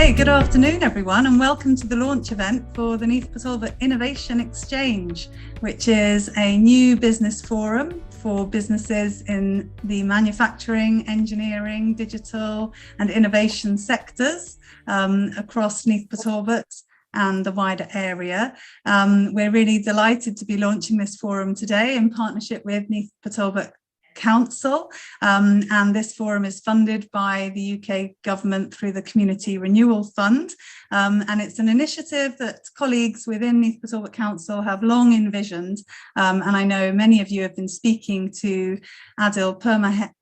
Okay, good afternoon everyone, and welcome to the launch event for the Neath Talbot Innovation Exchange, which is a new business forum for businesses in the manufacturing, engineering, digital and innovation sectors across Neath Talbot and the wider area. We're really delighted to be launching this forum today in partnership with Neath Talbot Council, and this forum is funded by the UK government through the Community Renewal Fund, and it's an initiative that colleagues within Neath Talbot Council have long envisioned, and I know many of you have been speaking to Adil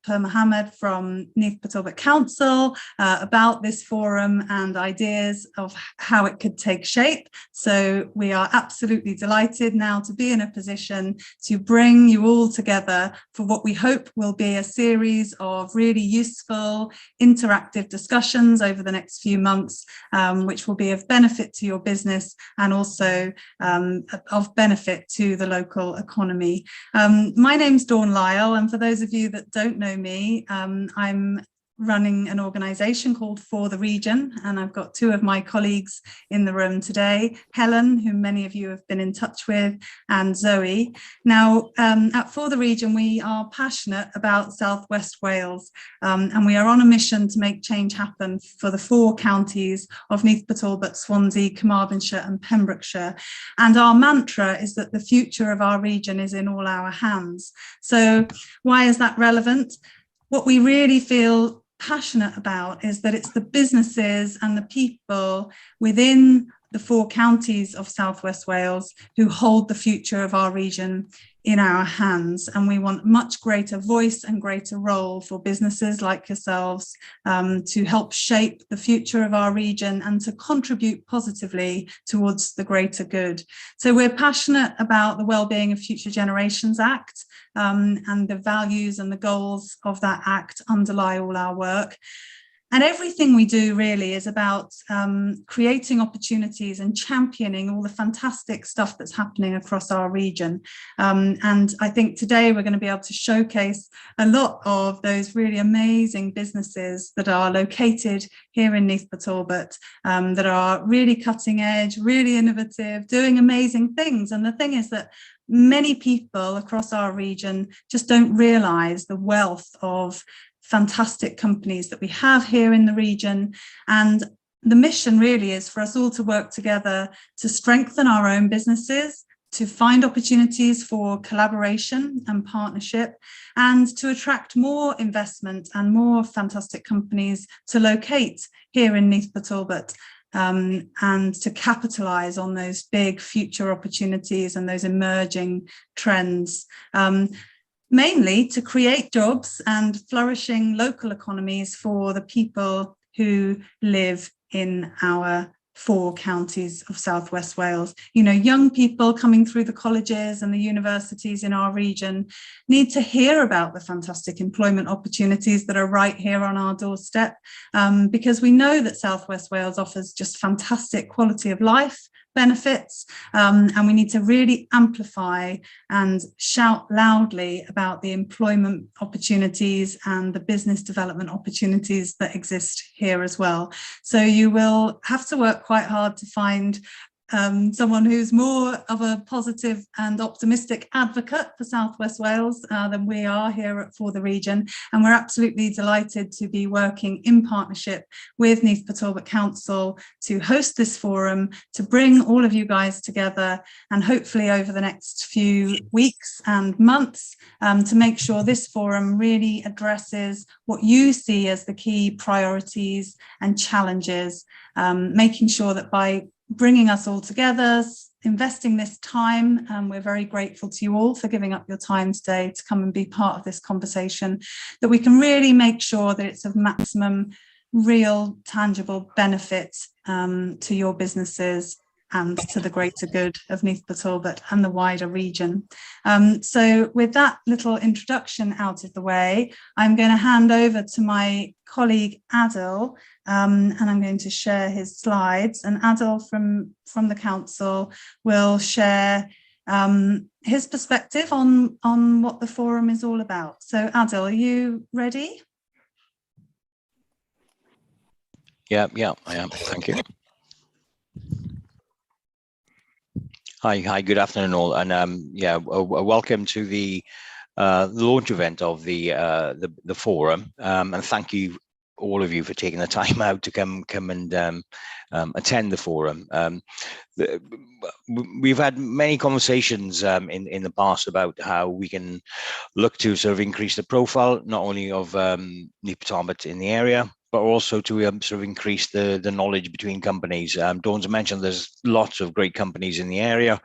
Mohammed from Neath Talbot Council about this forum and ideas of how it could take shape. So we are absolutely delighted now to be in a position to bring you all together for what we hope will be a series of really useful interactive discussions over the next few months, which will be of benefit to your business and also of benefit to the local economy. My name's Dawn Lyle, and for those of you that don't know me, I'm running an organisation called For the Region, and I've got two of my colleagues in the room today, Helen, who many of you have been in touch with, and Zoe. Now, at For the Region, we are passionate about South West Wales, and we are on a mission to make change happen for the 4 counties of Neath Talbot, Swansea, Carmarthenshire and Pembrokeshire. And our mantra is that the future of our region is in all our hands. So why is that relevant? What we really feel passionate about is that it's the businesses and the people within the 4 counties of South West Wales who hold the future of our region in our hands, and we want much greater voice and greater role for businesses like yourselves to help shape the future of our region and to contribute positively towards the greater good. So we're passionate about the Wellbeing of Future Generations Act, and the values and the goals of that act underlie all our work. And everything we do really is about creating opportunities and championing all the fantastic stuff that's happening across our region. And I think today we're going to be able to showcase a lot of those really amazing businesses that are located here in Neath Talbot, that are really cutting edge, really innovative, doing amazing things. And the thing is that many people across our region just don't realise the wealth of fantastic companies that we have here in the region. And the mission really is for us all to work together to strengthen our own businesses, to find opportunities for collaboration and partnership, and to attract more investment and more fantastic companies to locate here in Neath Talbot, and to capitalise on those big future opportunities and those emerging trends. Mainly to create jobs and flourishing local economies for the people who live in our 4 counties of South West Wales. You know, young people coming through the colleges and the universities in our region need to hear about the fantastic employment opportunities that are right here on our doorstep, because we know that South West Wales offers just fantastic quality of life benefits, and we need to really amplify and shout loudly about the employment opportunities and the business development opportunities that exist here as well. So you will have to work quite hard to find someone who's more of a positive and optimistic advocate for South West Wales than we are here For the Region. And we're absolutely delighted to be working in partnership with Neath Talbot Council to host this forum, to bring all of you guys together, and hopefully over the next few weeks and months to make sure this forum really addresses what you see as the key priorities and challenges, making sure that by bringing us all together, investing this time, and we're very grateful to you all for giving up your time today to come and be part of this conversation, that we can really make sure that it's of maximum real tangible benefit to your businesses and to the greater good of Neath Talbot and the wider region. So with that little introduction out of the way, I'm going to hand over to my colleague Adil, and I'm going to share his slides, and Adil from the council will share his perspective on what the forum is all about. So Adil, are you ready? Yeah, I am. Thank you. Hi, good afternoon all, and welcome to the launch event of the forum, and thank you all of you for taking the time out to come and attend the forum. We've had many conversations in the past about how we can look to sort of increase the profile not only of Neath Talbot in the area, but also to sort of increase the knowledge between companies. Dawn's mentioned there's lots of great companies in the area,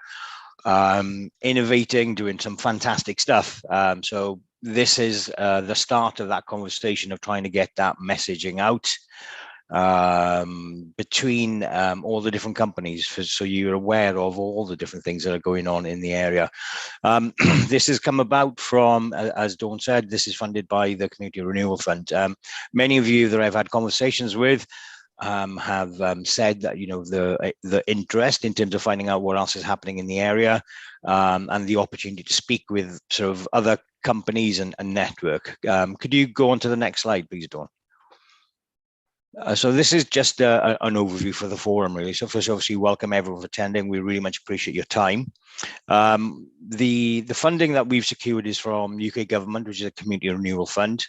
innovating, doing some fantastic stuff. So this is the start of that conversation of trying to get that messaging out between all the different companies, so you're aware of all the different things that are going on in the area. This has come about from, as Dawn said, this is funded by the Community Renewal Fund. Many of you that I've had conversations with have said that, you know, the interest in terms of finding out what else is happening in the area, and the opportunity to speak with sort of other companies and network. Could you go on to the next slide, please, Dawn? So this is just an overview for the forum, really. So first, obviously, welcome everyone for attending. We really much appreciate your time. The funding that we've secured is from UK government, which is a Community Renewal Fund,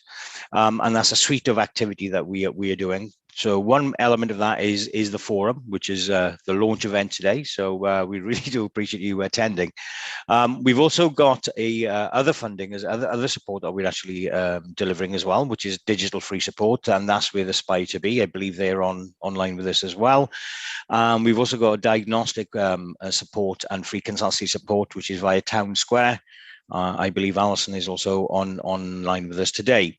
and that's a suite of activity that we are doing. So one element of that is the forum, which is the launch event today. So we really do appreciate you attending. We've also got other funding, as other support that we're actually delivering as well, which is digital free support, and that's where they aspire to be. I believe they're online with us as well. We've also got diagnostic support and free consultancy support, which is via Town Square. I believe Alison is also online with us today.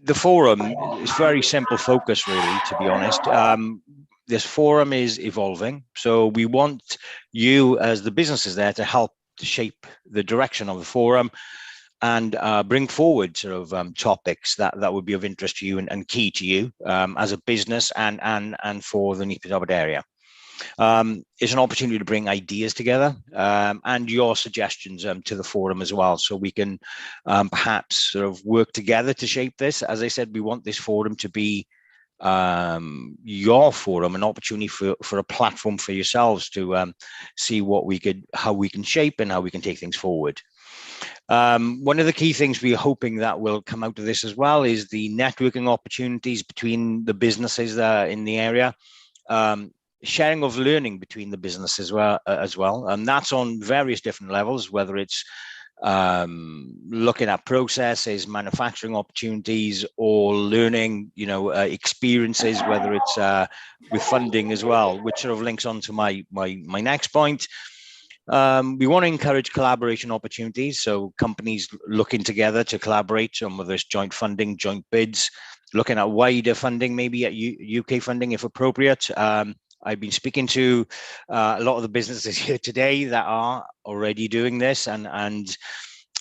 The forum is very simple focus, really, to be honest. This forum is evolving, so we want you as the businesses there to help to shape the direction of the forum and bring forward sort of topics that would be of interest to you and key to you as a business and for the Neath Talbot area. It's an opportunity to bring ideas together and your suggestions to the forum as well, so we can perhaps sort of work together to shape this. As I said, we want this forum to be your forum, an opportunity for a platform for yourselves to see how we can shape and how we can take things forward. One of the key things we're hoping that will come out of this as well is the networking opportunities between the businesses in the area. Sharing of learning between the businesses as well, and that's on various different levels, whether it's looking at processes, manufacturing opportunities, or learning, you know, experiences, whether it's with funding as well, which sort of links on to my next point. We want to encourage collaboration opportunities, so companies looking together to collaborate on whether it's joint funding, joint bids, looking at wider funding, maybe at UK funding if appropriate. I've been speaking to a lot of the businesses here today that are already doing this, and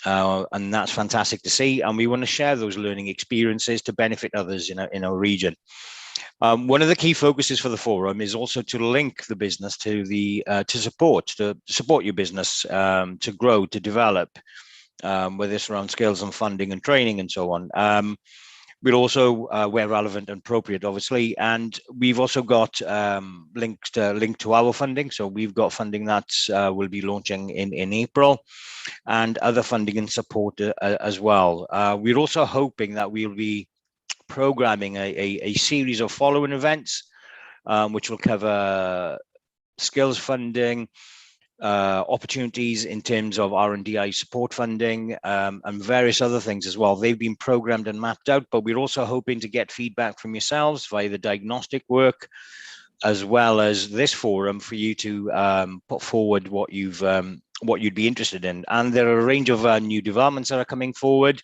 that's fantastic to see. And we want to share those learning experiences to benefit others in our region. One of the key focuses for the forum is also to link the business to to support your business to grow, to develop, whether it's around skills and funding and training and so on. We'll also, where relevant and appropriate, obviously, and we've also got linked to our funding. So we've got funding that will be launching in April, and other funding and support as well. We're also hoping that we'll be programming a series of following events, which will cover skills funding, opportunities in terms of R&D support funding, and various other things as well. They've been programmed and mapped out, but we're also hoping to get feedback from yourselves via the diagnostic work, as well as this forum, for you to put forward what you'd be interested in. And there are a range of new developments that are coming forward.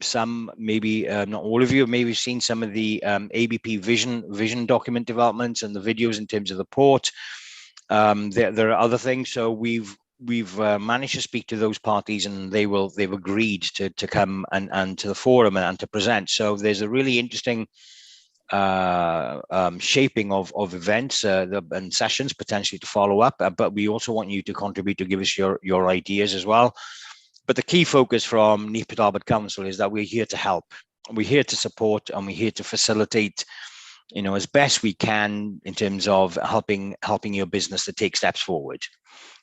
Some, maybe not all of you have maybe seen some of the ABP vision document developments and the videos in terms of the port. There are other things. So we've managed to speak to those parties, and they've agreed to come and to the forum and to present. So there's a really interesting shaping of events and sessions potentially to follow up. But we also want you to contribute, to give us your ideas as well. But the key focus from Neath Talbot Council is that we're here to help. we're here to support, and we're here to facilitate, as best we can in terms of helping your business to take steps forward.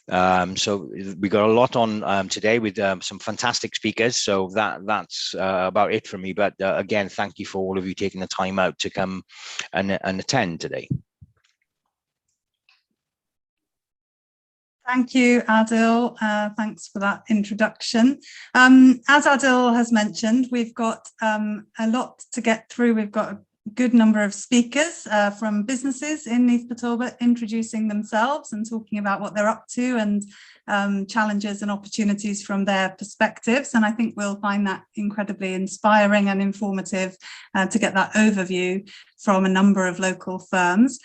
So we got a lot on today with some fantastic speakers. So that's about it for me. But again, thank you for all of you taking the time out to come and attend today. Thank you, Adil. Thanks for that introduction. As Adil has mentioned, we've got a lot to get through. We've got a good number of speakers from businesses in Neath Talbot introducing themselves and talking about what they're up to and challenges and opportunities from their perspectives. And I think we'll find that incredibly inspiring and informative to get that overview from a number of local firms.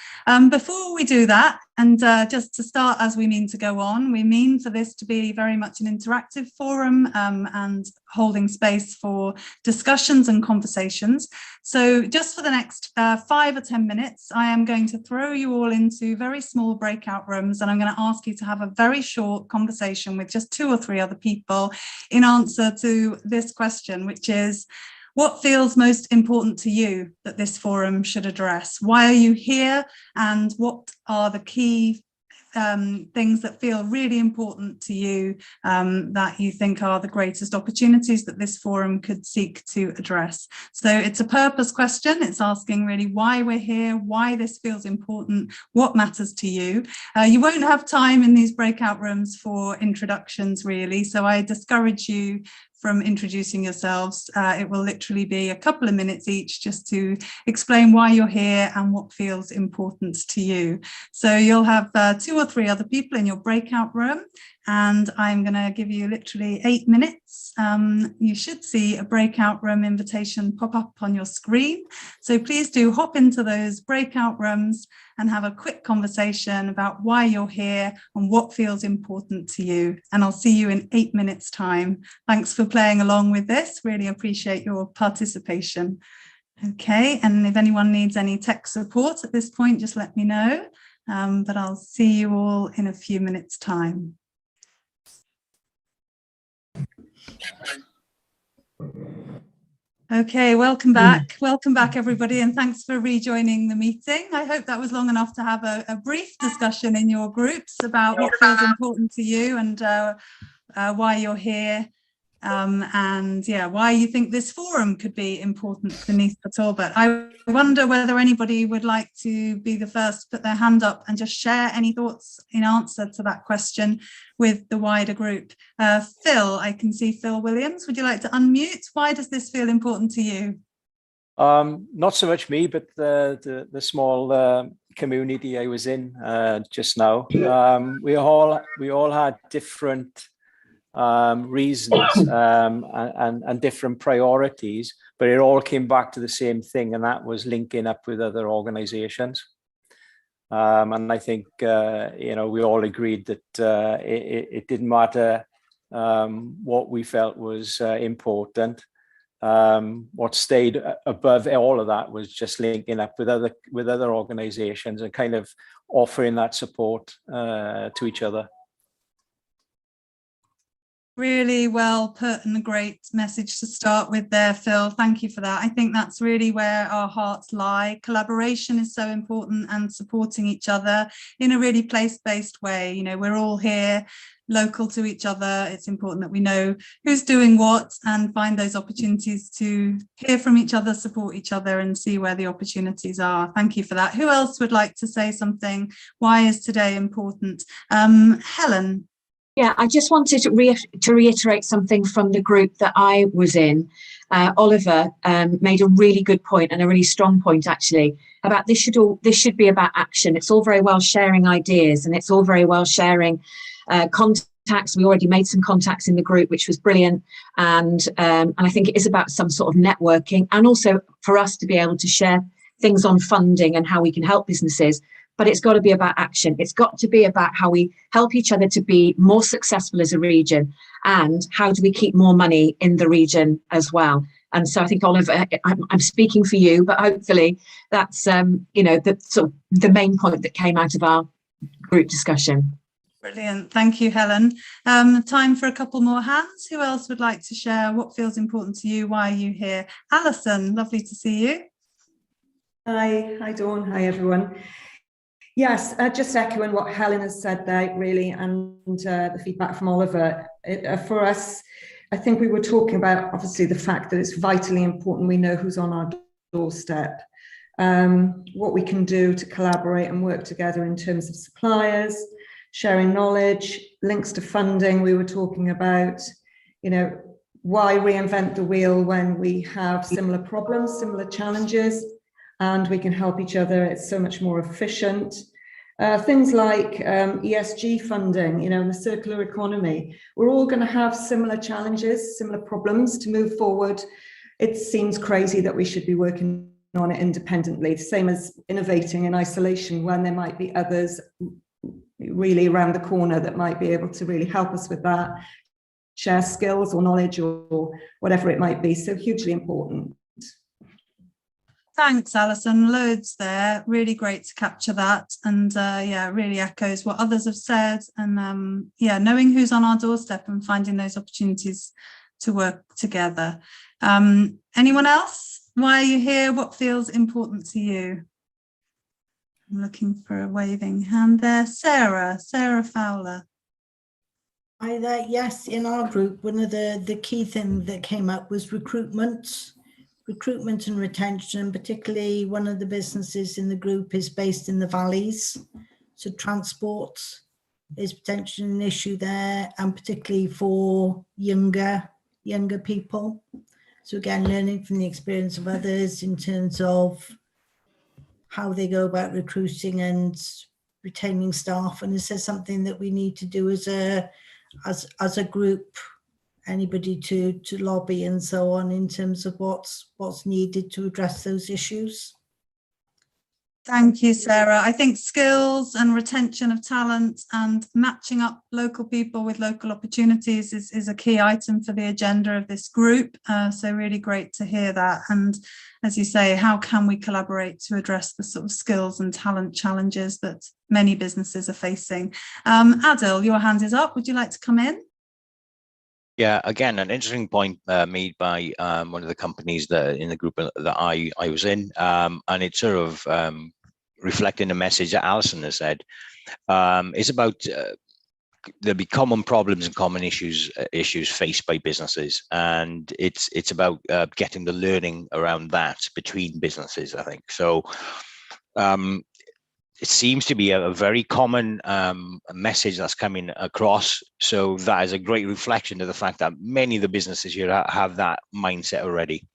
Before we do that, and just to start, as we mean to go on, we mean for this to be very much an interactive forum and holding space for discussions and conversations. So just for the next 5 or 10 minutes, I am going to throw you all into very small breakout rooms, and I'm going to ask you to have a very short conversation with just 2 or 3 other people in answer to this question, which is, what feels most important to you that this forum should address? Why are you here? And what are the key things that feel really important to you that you think are the greatest opportunities that this forum could seek to address? So it's a purpose question. It's asking really why we're here, why this feels important, what matters to you. You won't have time in these breakout rooms for introductions really, so I discourage you from introducing yourselves. It will literally be a couple of minutes each just to explain why you're here and what feels important to you. So you'll have 2 or 3 other people in your breakout room, and I'm going to give you literally 8 minutes. You should see a breakout room invitation pop up on your screen. So please do hop into those breakout rooms and have a quick conversation about why you're here and what feels important to you. And I'll see you in 8 minutes time. Thanks for playing along with this. Really appreciate your participation. Okay, and if anyone needs any tech support at this point, just let me know. But I'll see you all in a few minutes time. Okay, welcome back. Welcome back, everybody, and thanks for rejoining the meeting. I hope that was long enough to have a brief discussion in your groups about what feels important to you and why you're here. And yeah, why you think this forum could be important for Neath Talbot. I wonder whether anybody would like to be the first to put their hand up and just share any thoughts in answer to that question with the wider group. Phil, I can see Phil Williams. Would you like to unmute? Why does this feel important to you? Not so much me, but the small community I was in just now. We all had different reasons and different priorities, but it all came back to the same thing, and that was linking up with other organizations. And I think we all agreed that it didn't matter what we felt was important. What stayed above all of that was just linking up with other organizations and kind of offering that support to each other. Really well put and a great message to start with there, Phil. Thank you for that. I think that's really where our hearts lie. Collaboration is so important and supporting each other in a really place-based way. You know, we're all here local to each other. It's important that we know who's doing what and find those opportunities to hear from each other, support each other and see where the opportunities are. Thank you for that. Who else would like to say something? Why is today important? Helen. Yeah, I just wanted to reiterate something from the group that I was in. Oliver made a really good point and a really strong point actually about this should be about action. It's all very well sharing ideas and it's all very well sharing contacts. We already made some contacts in the group, which was brilliant, and I think it is about some sort of networking and also for us to be able to share things on funding and how we can help businesses. But it's got to be about action. It's got to be about how we help each other to be more successful as a region and how do we keep more money in the region as well. And so I think, Oliver, I'm speaking for you, but hopefully that's, the main point that came out of our group discussion. Brilliant. Thank you, Helen. Time for a couple more hands. Who else would like to share what feels important to you? Why are you here? Alison, lovely to see you. Hi Dawn. Hi, everyone. Yes, just echoing what Helen has said there, really, and the feedback from Oliver. For us, I think we were talking about, obviously, the fact that it's vitally important we know who's on our doorstep, what we can do to collaborate and work together in terms of suppliers, sharing knowledge, links to funding. We were talking about, why reinvent the wheel when we have similar problems, similar challenges, and we can help each other. It's so much more efficient. Things like ESG funding, in the circular economy. We're all going to have similar challenges, similar problems to move forward. It seems crazy that we should be working on it independently, same as innovating in isolation when there might be others really around the corner that might be able to really help us with that, share skills or knowledge or whatever it might be. So hugely important. Thanks, Alison. Loads there. Really great to capture that. And yeah, really echoes what others have said. And yeah, knowing who's on our doorstep and finding those opportunities to work together. Anyone else? Why are you here? What feels important to you? I'm looking for a waving hand there. Sarah Fowler. Hi there. Yes, in our group, one of the key things that came up was recruitment and retention. Particularly, one of the businesses in the group is based in the valleys, so transport is potentially an issue there, and particularly for younger people. So again, learning from the experience of others in terms of how they go about recruiting and retaining staff. And is there something that we need to do as a group, anybody to lobby and so on, in terms of what's needed to address those issues? Thank you, Sarah. I think skills and retention of talent and matching up local people with local opportunities is a key item for the agenda of this group. So really great to hear that. And as you say, how can we collaborate to address the sort of skills and talent challenges that many businesses are facing? Adil, your hand is up. Would you like to come in? Yeah, again, an interesting point made by one of the companies that in the group that I was in, and it's sort of reflecting the message that Alison has said. It's about there'll be common problems and common issues faced by businesses, and it's about getting the learning around that between businesses, I think. So it seems to be a very common message that's coming across. So that is a great reflection of the fact that many of the businesses here have that mindset already.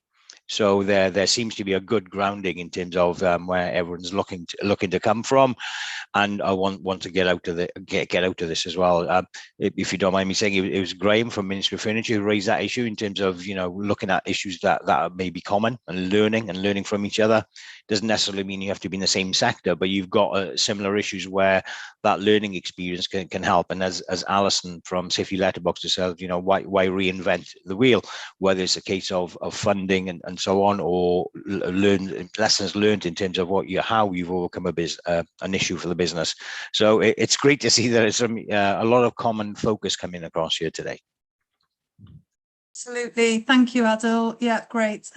So there seems to be a good grounding in terms of where everyone's looking to come from, and I want to get out of this as well. If you don't mind me saying, it was Graham from Ministry of Furniture who raised that issue in terms of looking at issues that may be common and learning from each other. Doesn't necessarily mean you have to be in the same sector, but you've got similar issues where that learning experience can help. And as Alison from Safety Letterbox herself, why reinvent the wheel? Whether it's a case of funding and so on, or lessons learned in terms of how you've overcome an issue for the business. So it's great to see that there's a lot of common focus coming across here today. Absolutely. Thank you, Adil. Yeah, great.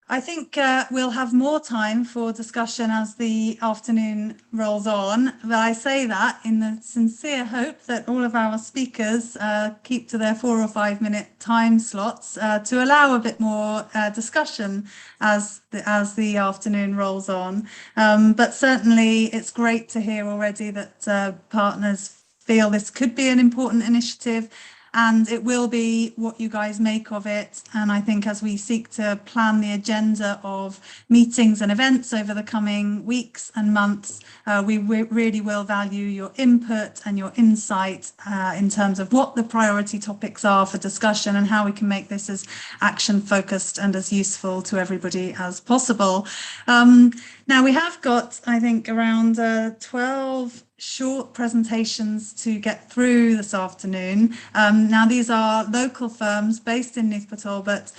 I think we'll have more time for discussion as the afternoon rolls on, but I say that in the sincere hope that all of our speakers keep to their 4 or 5 minute time slots to allow a bit more discussion as the afternoon rolls on. But certainly it's great to hear already that partners feel this could be an important initiative, and it will be what you guys make of it. And I think as we seek to plan the agenda of meetings and events over the coming weeks and months, we really will value your input and your insight in terms of what the priority topics are for discussion and how we can make this as action focused and as useful to everybody as possible. Now we have got, I think, around 12 short presentations to get through this afternoon. Now, these are local firms based in Neath, Talbot,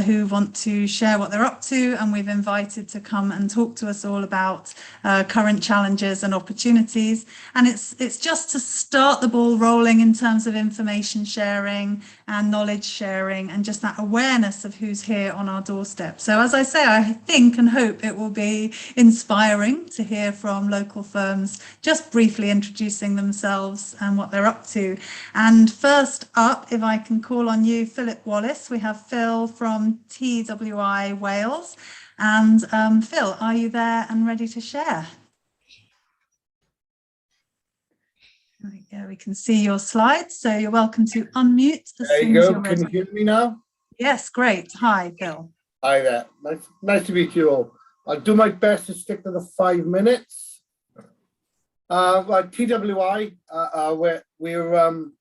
who want to share what they're up to, and we've invited to come and talk to us all about current challenges and opportunities. And it's just to start the ball rolling in terms of information sharing and knowledge sharing, and just that awareness of who's here on our doorstep. So as I say, I think and hope it will be inspiring to hear from local firms just briefly introducing themselves and what they're up to. And first up, if I can call on you, Philip Wallace. We have Phil from TWI Wales. And Phil, are you there and ready to share? Yeah, we can see your slides, so you're welcome to unmute. There you go. Can you hear me now? Yes, great. Hi, Phil. Hi there. Nice to meet you all. I'll do my best to stick to the 5 minutes. Well, TWI, we're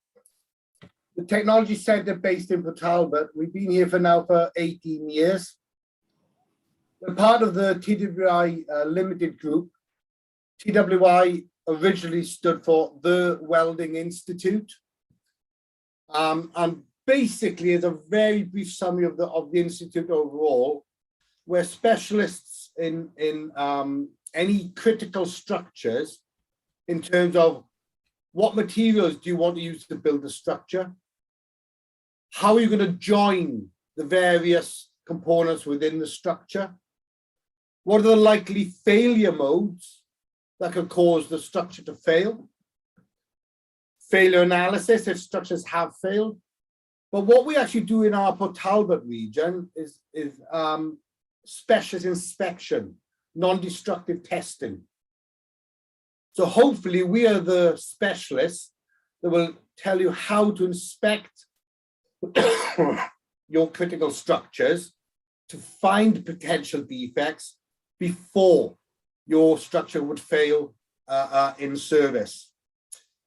the technology centre based in Port Talbot. We've been here now for 18 years. We're part of the TWI Limited Group. TWI originally stood for the Welding Institute, and basically, as a very brief summary of the institute overall, we're specialists in any critical structures in terms of what materials do you want to use to build the structure, how are you going to join the various components within the structure, what are the likely failure modes that could cause the structure to fail, failure analysis if structures have failed. But what we actually do in our Port Talbot region is specialist inspection, non-destructive testing. So hopefully we are the specialists that will tell you how to inspect your critical structures to find potential defects before your structure would fail in service.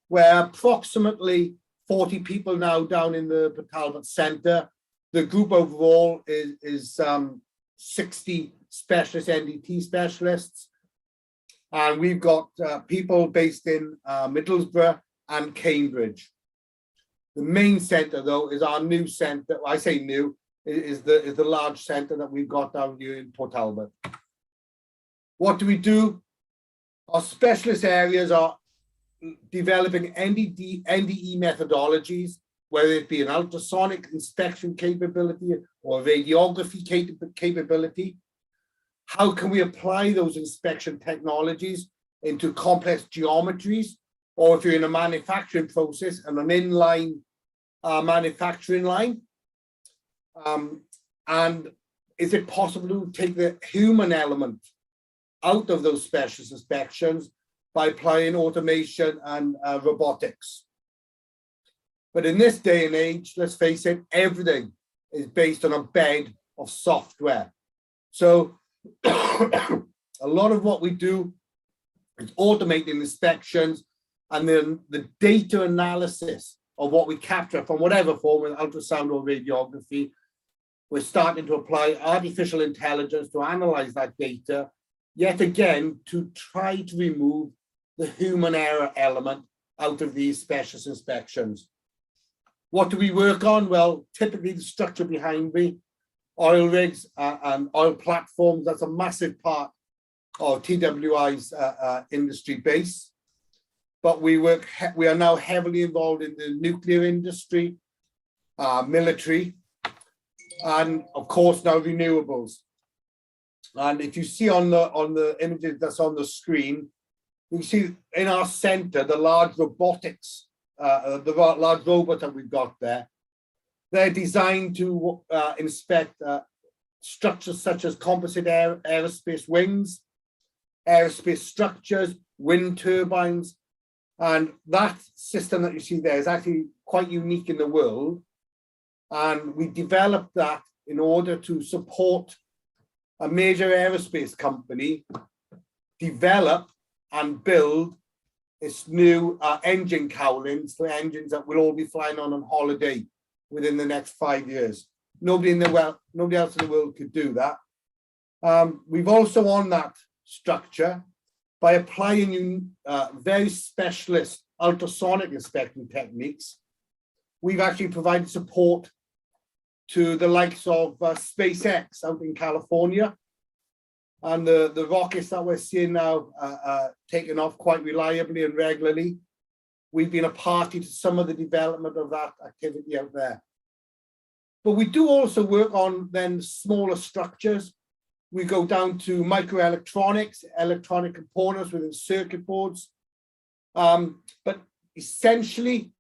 We're approximately 40 people now down in the Port Talbot Centre. The group overall is 60 specialist NDT specialists. And we've got people based in Middlesbrough and Cambridge. The main centre, though, is our new centre. I say new, is the large centre that we've got down here in Port Talbot. What do we do? Our specialist areas are developing NDE methodologies, whether it be an ultrasonic inspection capability or radiography capability. How can we apply those inspection technologies into complex geometries, or if you're in a manufacturing process and an inline manufacturing line? And is it possible to take the human element out of those specialist inspections by applying automation and robotics? But in this day and age, let's face it, everything is based on a bed of software. So a lot of what we do is automating inspections, and then the data analysis of what we capture from whatever form, with ultrasound or radiography, we're starting to apply artificial intelligence to analyze that data, yet again, to try to remove the human error element out of these specialist inspections. What do we work on? Well, typically the structure behind me, oil rigs and oil platforms, that's a massive part of TWI's industry base. But we are now heavily involved in the nuclear industry, military, and of course now renewables. And if you see on the images that's on the screen, you see in our center the large robotics, the large robot that we've got there. They're designed to inspect structures such as composite aerospace wings, aerospace structures, wind turbines. And that system that you see there is actually quite unique in the world. And we developed that in order to support a major aerospace company develop and build its new engine cowlings for engines that will all be flying on holiday within the next 5 years. Nobody else in the world could do that. We've also on that structure by applying very specialist ultrasonic inspection techniques. We've actually provided support to the likes of SpaceX out in California, and the rockets that we're seeing now taking off quite reliably and regularly. We've been a party to some of the development of that activity out there. But we do also work on then smaller structures. We go down to microelectronics, electronic components within circuit boards. But essentially,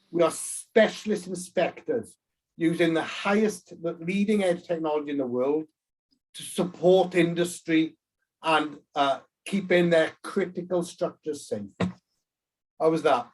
we are specialist inspectors using the leading edge technology in the world to support industry and keeping their critical structures safe. How was that?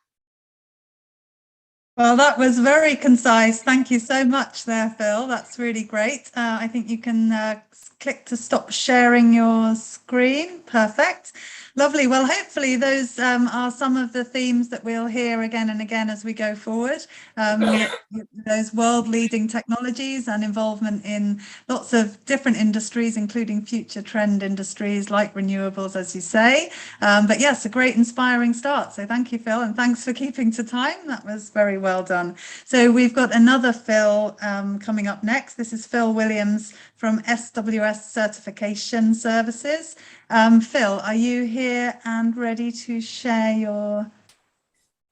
Well, that was very concise. Thank you so much there, Phil. That's really great. I think you can click to stop sharing your screen. Perfect. Lovely. Well, hopefully those are some of the themes that we'll hear again and again as we go forward. Those world-leading technologies and involvement in lots of different industries, including future trend industries like renewables, as you say. But yes, a great inspiring start. So thank you, Phil, and thanks for keeping to time. That was very well done. So we've got another Phil coming up next. This is Phil Williams from SWS Certification Services. Phil, are you here and ready to share your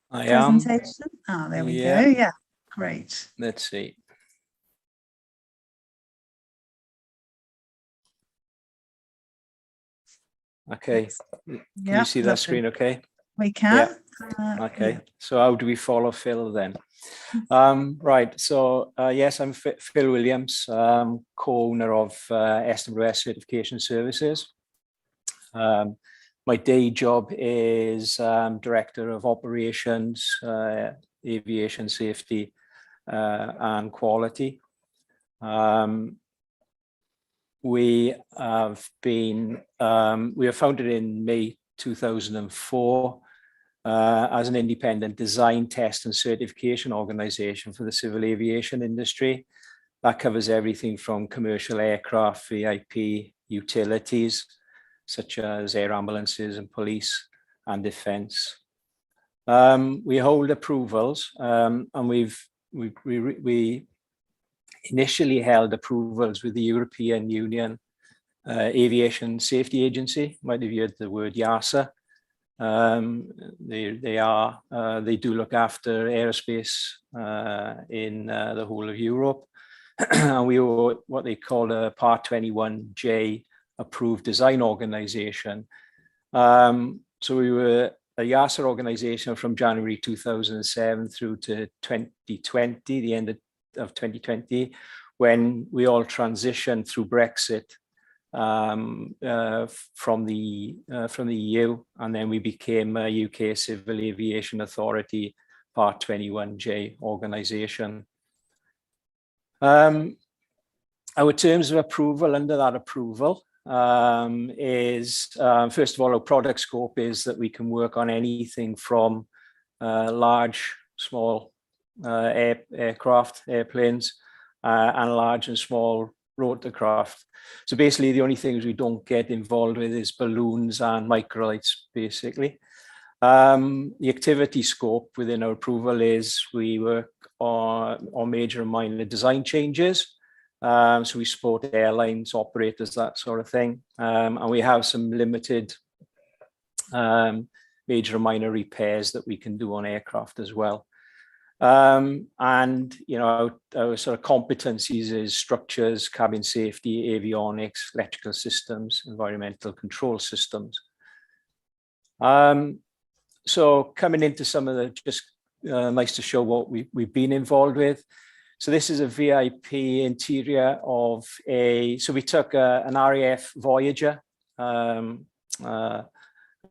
presentation? Ah, there we go. Yeah, great. Let's see. Okay. Can you see that screen okay? We can. Okay. So how do we follow Phil then? Right. So yes, I'm Phil Williams, co-owner of SWS Certification Services. My day job is Director of Operations, Aviation Safety and Quality. We were founded in May 2004 as an independent design, test and certification organization for the civil aviation industry. That covers everything from commercial aircraft, VIP, utilities, such as air ambulances and police and defense. We hold approvals and we initially held approvals with the European Union Aviation Safety Agency. Might have heard the word EASA. They do look after aerospace in the whole of Europe. And we were what they call a Part 21J approved design organization. So we were a EASA organization from January 2007 through to 2020, the end of 2020, when we all transitioned through Brexit from the EU, and then we became a UK Civil Aviation Authority Part 21J organization. Our terms of approval under that approval is, first of all, our product scope is that we can work on anything from large, small aircraft, airplanes, and large and small rotorcraft. So basically the only things we don't get involved with is balloons and microlights, basically. The activity scope within our approval is we work on major and minor design changes. So we support airlines, operators, that sort of thing. And we have some limited major and minor repairs that we can do on aircraft as well. And, you know, our sort of competencies is structures, cabin safety, avionics, electrical systems, environmental control systems. So coming into some of the, just nice to show what we've been involved with. So this is a VIP interior of so we took an RAF Voyager, an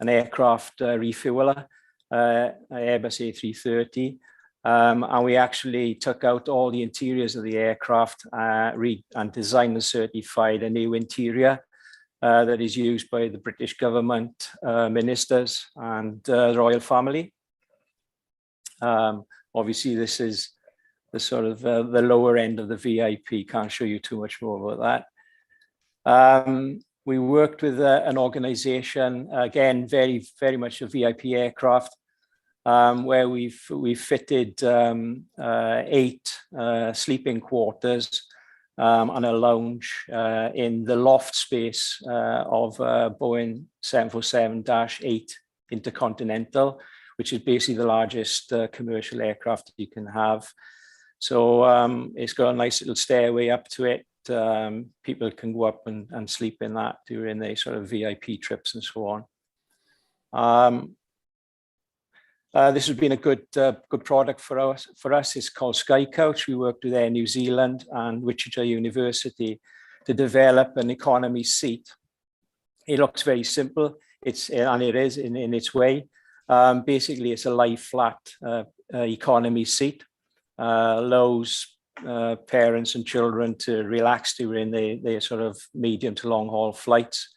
aircraft refueler, Airbus A330, and we actually took out all the interiors of the aircraft and designed and certified a new interior that is used by the British government, ministers and the royal family. Obviously, this is the sort of the lower end of the VIP. Can't show you too much more about that. we worked with an organisation, again, very much a VIP aircraft, where we fitted 8 sleeping quarters and a lounge in the loft space of Boeing 747-8 Intercontinental, which is basically the largest commercial aircraft you can have. So it's got a nice little stairway up to it. People can go up and sleep in that during their sort of VIP trips and so on. This has been a good product for us. It's called Sky Couch. We worked with Air New Zealand and Wichita University to develop an economy seat. It looks very simple. And it is in its way. Basically, it's a lie flat economy seat. Allows parents and children to relax during their sort of medium to long haul flights.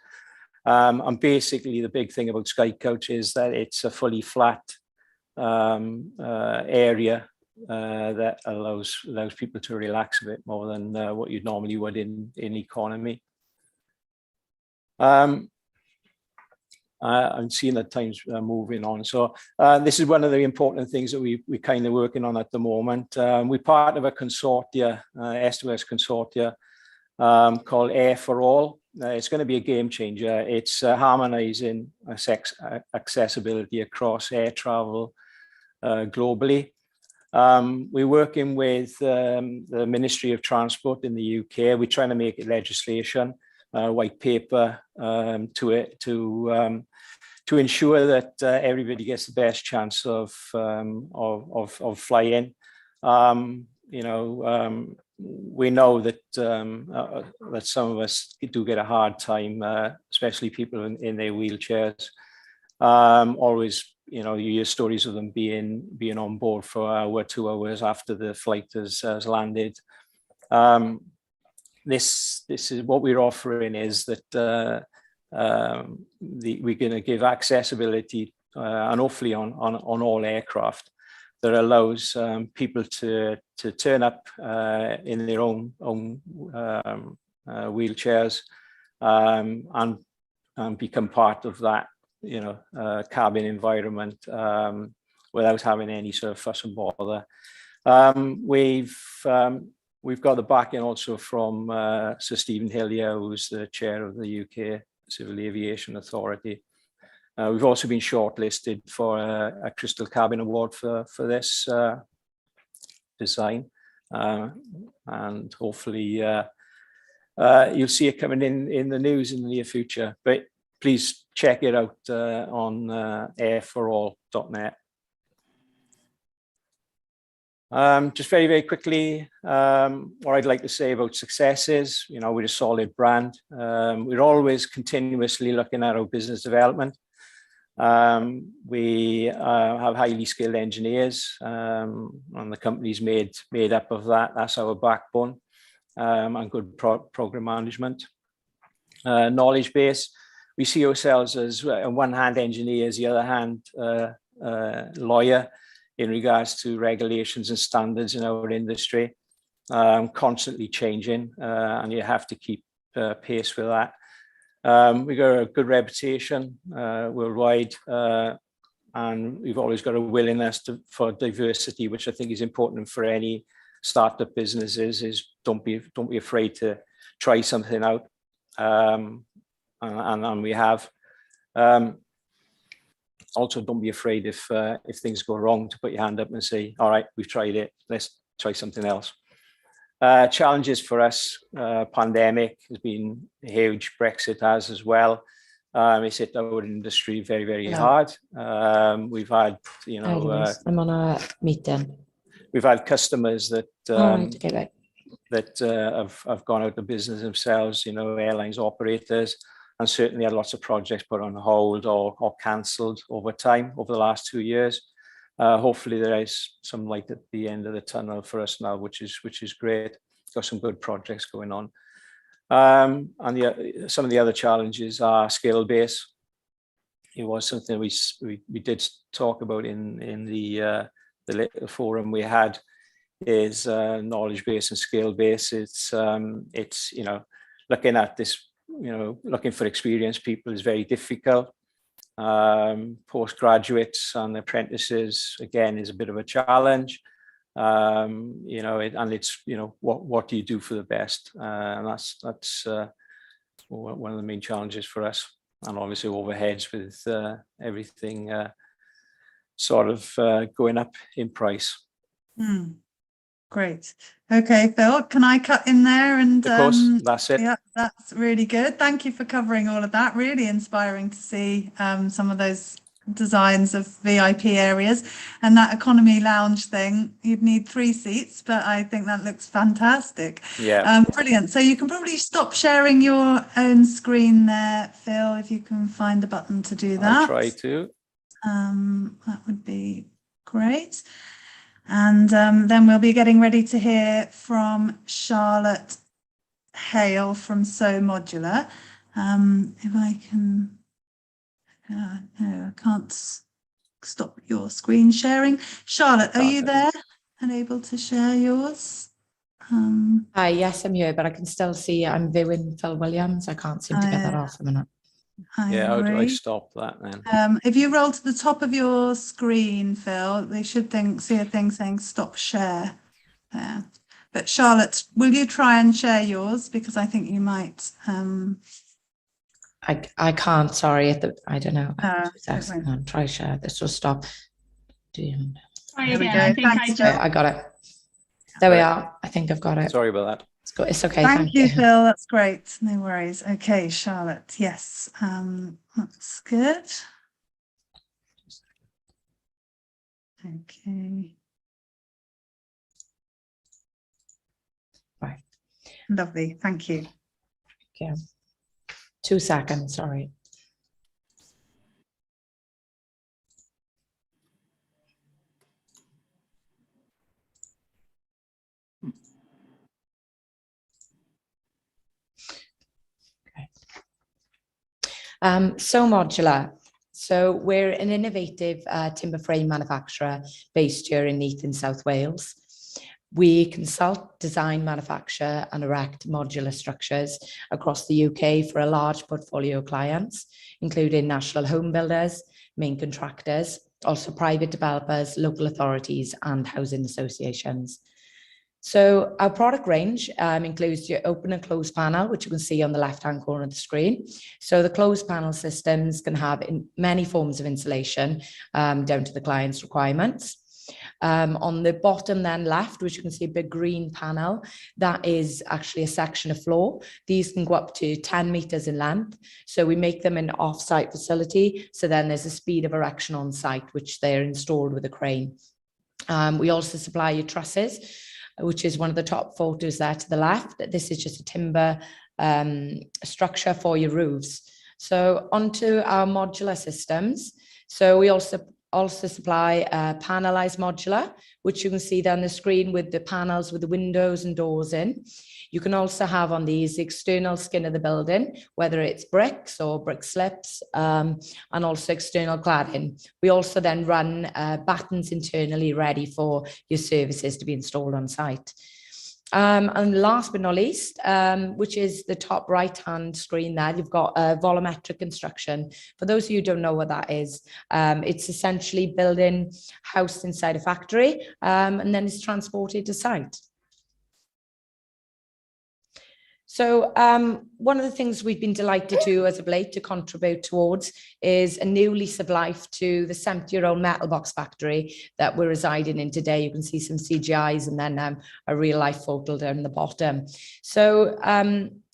And basically, the big thing about Sky Couch is that it's a fully flat area that allows people to relax a bit more than what you normally would in economy. I'm seeing that time's moving on. So this is one of the important things that we're kind of working on at the moment. We're part of a consortia, SOS consortia, called Air for All. It's going to be a game changer. It's harmonizing accessibility across air travel globally. We're working with the Ministry of Transport in the UK. We're trying to make it legislation, white paper to ensure that everybody gets the best chance of flying. We know that that some of us do get a hard time, especially people in their wheelchairs. Always, you hear stories of them being on board for an hour, 2 hours after the flight has landed. This is what we're offering, is that we're going to give accessibility and hopefully on all aircraft that allows people to turn up in their own wheelchairs and become part of that cabin environment without having any sort of fuss and bother. We've got the backing also from Sir Stephen Hillier, who's the chair of the UK Civil Aviation Authority. We've also been shortlisted for a Crystal Cabin Award for this design, and hopefully you'll see it coming in the news in the near future. But please check it out on airforall.net. Just very quickly, what I'd like to say about successes. We're a solid brand. We're always continuously looking at our business development. We have highly skilled engineers, and the company's made up of that. That's our backbone, and good program management. Knowledge base. We see ourselves as, on one hand, engineers, the other hand, lawyer, in regards to regulations and standards in our industry, constantly changing, and you have to keep pace with that. We've got a good reputation worldwide, and we've always got a willingness for diversity, which I think is important for any startup businesses. Is don't be afraid to try something out, and we have. Also, don't be afraid if things go wrong to put your hand up and say, all right, we've tried it, let's try something else. Challenges for us, pandemic has been huge, Brexit has as well. It's hit our industry very hard. We've had, I'm on a meeting. We've had customers that have gone out of business themselves, airlines operators, and certainly had lots of projects put on hold or cancelled over time over the last 2 years. Hopefully there is some light at the end of the tunnel for us now, which is great. Got some good projects going on. And some of the other challenges are skill base. It was something we did talk about in the little forum we had, is knowledge base and skill base. It's looking at this looking for experienced people is very difficult. Postgraduates and apprentices, again, is a bit of a challenge. And it's, what do you do for the best? And that's one of the main challenges for us. And obviously overheads with everything going up in price. Great. Okay, Phil, can I cut in there? And of course, that's it. Yeah, that's really good. Thank you for covering all of that. Really inspiring to see some of those designs of VIP areas, and that economy lounge thing. You'd need 3 seats, but I think that looks fantastic. Yeah. Brilliant. So you can probably stop sharing your own screen there, Phil, if you can find the button to do that. I'll try to. That would be great. And then we'll be getting ready to hear from Charlotte Hale from So Modular. If I can, no, I can't stop your screen sharing. Charlotte, are you there and able to share yours? Hi, yes, I'm here, but I can still see I'm viewing Phil Williams. I can't seem to get that off a minute. Yeah, how do I stop that then? If you roll to the top of your screen, Phil, they should see a thing saying stop share there. But Charlotte, will you try and share yours? Because I think you might. I can't, sorry. I don't know. Try share. This will stop. There we go. Thanks, I got it. There we are. I think I've got it. Sorry about that. It's okay. Thank you, Phil. That's great. No worries. Okay, Charlotte. Yes, that's good. Okay. Right. Lovely. Thank you. Okay. 2 seconds. Sorry. So Modular. So we're an innovative timber frame manufacturer based here in Neath in South Wales. We consult, design, manufacture and erect modular structures across the UK for a large portfolio of clients, including national home builders, main contractors, also private developers, local authorities and housing associations. So our product range includes your open and closed panel, which you can see on the left-hand corner of the screen. So the closed panel systems can have many forms of insulation down to the client's requirements. On the bottom then left, which you can see a big green panel, that is actually a section of floor. These can go up to 10 meters in length. So we make them in an off-site facility. So then there's a speed of erection on site, which they're installed with a crane. We also supply you trusses, which is one of the top photos there to the left. This is just a timber structure for your roofs. So onto our modular systems. So we also supply a panelized modular, which you can see down the screen with the panels with the windows and doors in. You can also have on these the external skin of the building, whether it's bricks or brick slips, and also external cladding. We also then run battens internally ready for your services to be installed on site. And last but not least, which is the top right-hand screen there, you've got a volumetric construction. For those of you who don't know what that is, it's essentially building house inside a factory, and then it's transported to site. So one of the things we've been delighted to, as of late, to contribute towards is a new lease of life to the 70-year-old metal box factory that we're residing in today. You can see some CGIs and then a real-life photo down the bottom. So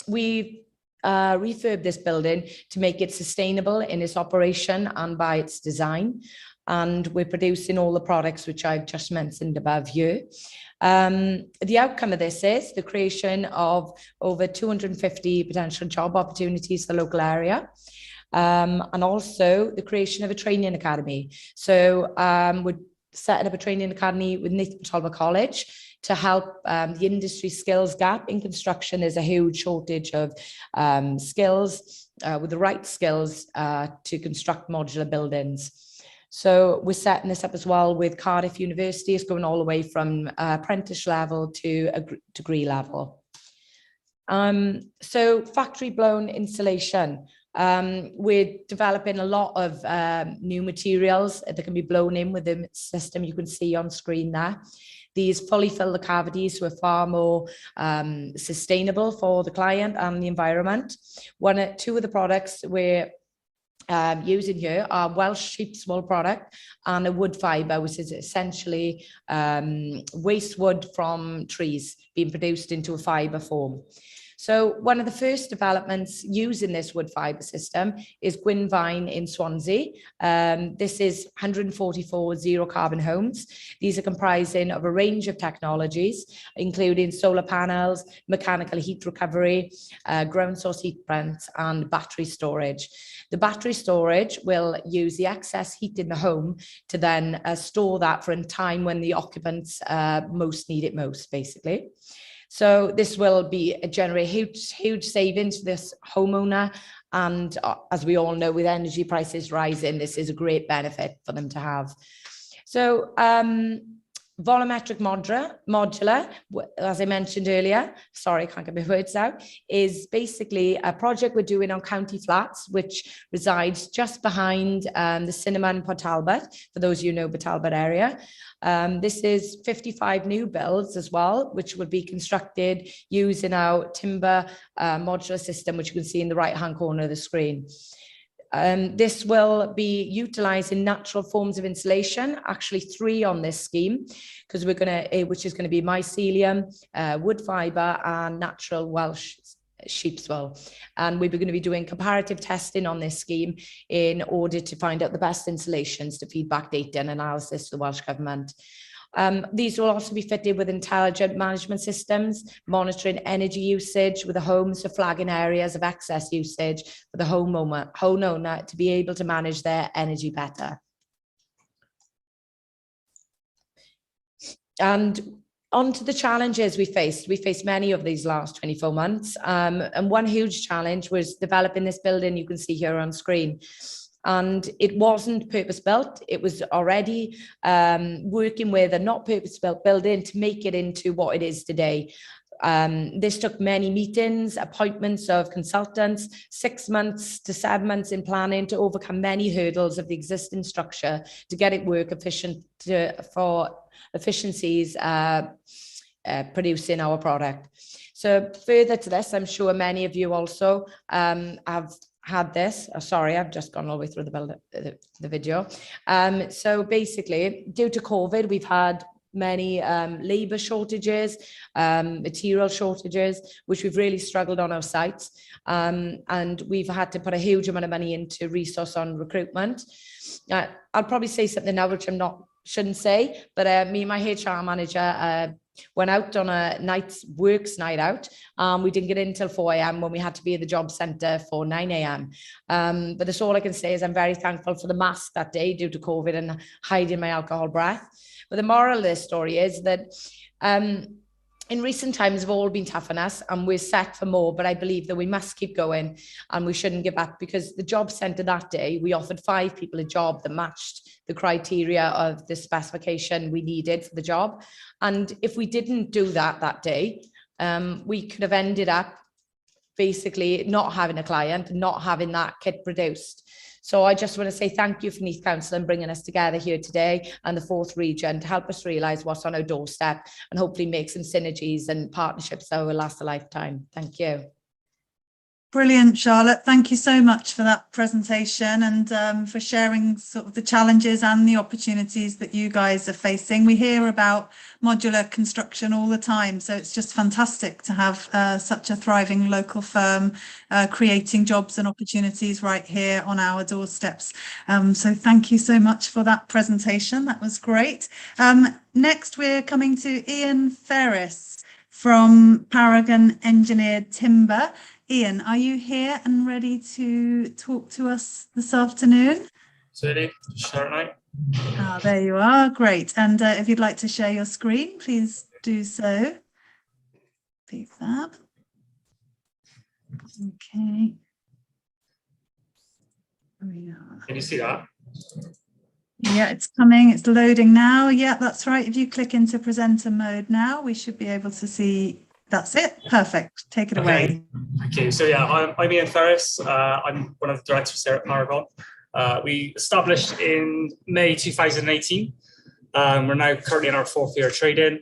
we've refurbed this building to make it sustainable in its operation and by its design. And we're producing all the products which I've just mentioned above here. The outcome of this is the creation of over 250 potential job opportunities for the local area, and also the creation of a training academy. So we're setting up a training academy with Neath Talbot College to help the industry skills gap in construction. There's a huge shortage of skills with the right skills to construct modular buildings. So we're setting this up as well with Cardiff University. It's going all the way from apprentice level to a degree level. So factory blown insulation. We're developing a lot of new materials that can be blown in with the system you can see on screen there. These fully fill the cavities, so are far more sustainable for the client and the environment. Two of the products we're using here are Welsh sheep's wool product and a wood fibre, which is essentially waste wood from trees being produced into a fibre form. So one of the first developments using this wood fibre system is Gwynvine in Swansea. This is 144 zero carbon homes. These are comprising of a range of technologies, including solar panels, mechanical heat recovery, ground source heat pumps, and battery storage. The battery storage will use the excess heat in the home to then store that for a time when the occupants most need it most, basically. So this will generate huge savings for this homeowner. And as we all know, with energy prices rising, this is a great benefit for them to have. So volumetric modular, as I mentioned earlier, sorry, I can't get my words out, is basically a project we're doing on County Flats, which resides just behind the cinema in Port Talbot, for those of you who know the Talbot area. This is 55 new builds as well, which will be constructed using our timber modular system, which you can see in the right-hand corner of the screen. This will be utilising natural forms of insulation, actually 3 on this scheme, because we're going to, which is going to be mycelium, wood fibre, and natural Welsh sheep's wool. And we're going to be doing comparative testing on this scheme in order to find out the best insulations to feedback data and analysis to the Welsh Government. These will also be fitted with intelligent management systems, monitoring energy usage with the homes for flagging areas of excess usage for the homeowner to be able to manage their energy better. And on to the challenges we faced. We faced many of these last 24 months. And one huge challenge was developing this building you can see here on screen. And it wasn't purpose-built. It was already working with a not purpose-built building to make it into what it is today. This took many meetings, appointments of consultants, 6 months to 7 months in planning to overcome many hurdles of the existing structure to get it work efficient for efficiencies producing our product. So further to this, I'm sure many of you also have had this. Oh, sorry, I've just gone all the way through the video. So basically, due to COVID, we've had many labour shortages, material shortages, which we've really struggled on our sites. And we've had to put a huge amount of money into resource on recruitment. I'll probably say something now which shouldn't say, but me and my HR manager went out on a works night out. We didn't get in until 4 a.m. when we had to be at the job centre for 9 a.m. But that's all I can say is I'm very thankful for the mask that day due to COVID and hiding my alcohol breath. But the moral of this story is that in recent times have all been tough on us and we're set for more, but I believe that we must keep going and we shouldn't give up, because the job centre that day, we offered 5 people a job that matched the criteria of the specification we needed for the job. And if we didn't do that day, we could have ended up basically not having a client, not having that kit produced. So I just want to say thank you for Neath Council and bringing us together here today and the 4th region to help us realise what's on our doorstep and hopefully make some synergies and partnerships that will last a lifetime. Thank you. Brilliant, Charlotte. Thank you so much for that presentation and for sharing sort of the challenges and the opportunities that you guys are facing. We hear about modular construction all the time, so it's just fantastic to have such a thriving local firm creating jobs and opportunities right here on our doorsteps. So thank you so much for that presentation. That was great. Next, we're coming to Ian Ferris from Paragon Engineered Timber. Ian, are you here and ready to talk to us this afternoon? Certainly, share now. Ah, there you are, great. And if you'd like to share your screen, please do so. Be fab. Okay. There we are. Can you see that? Yeah, it's coming, it's loading now. Yeah, that's right. If you click into presenter mode now, we should be able to see That's it. Perfect. Take it Okay. away. Thank you. So yeah, I'm Ian Ferris. I'm one of the directors here at Paragon. We established in May 2018. We're now currently in our 4th year of trading.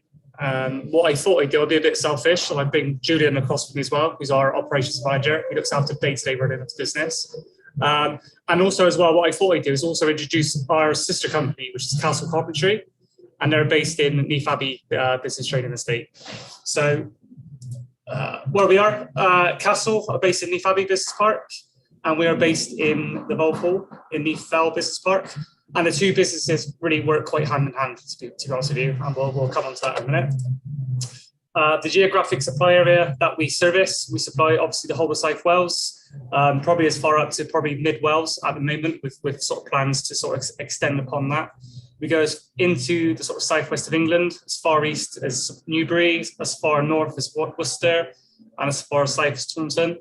What I thought I'd do, I'll be a bit selfish, so I bring Julian across with me as well, who's our operations manager. He looks after day-to-day running of the business. And also as well, what I thought I'd do is also introduce our sister company, which is Castle Carpentry, and they're based in Neath Abbey Business Training Estate. So where we are, Castle are based in Neath Abbey Business Park, and we are based in the Walpole in Neath Fell Business Park. And the two businesses really work quite hand in hand, to be honest with you, and we'll come on to that in a minute. The geographic supply area that we service, we supply obviously the whole of South Wales, probably as far up to probably mid Wales at the moment, with sort of plans to sort of extend upon that. We go into the sort of southwest of England, as far east as Newbury, as far north as Worcester, and as far south as Taunton.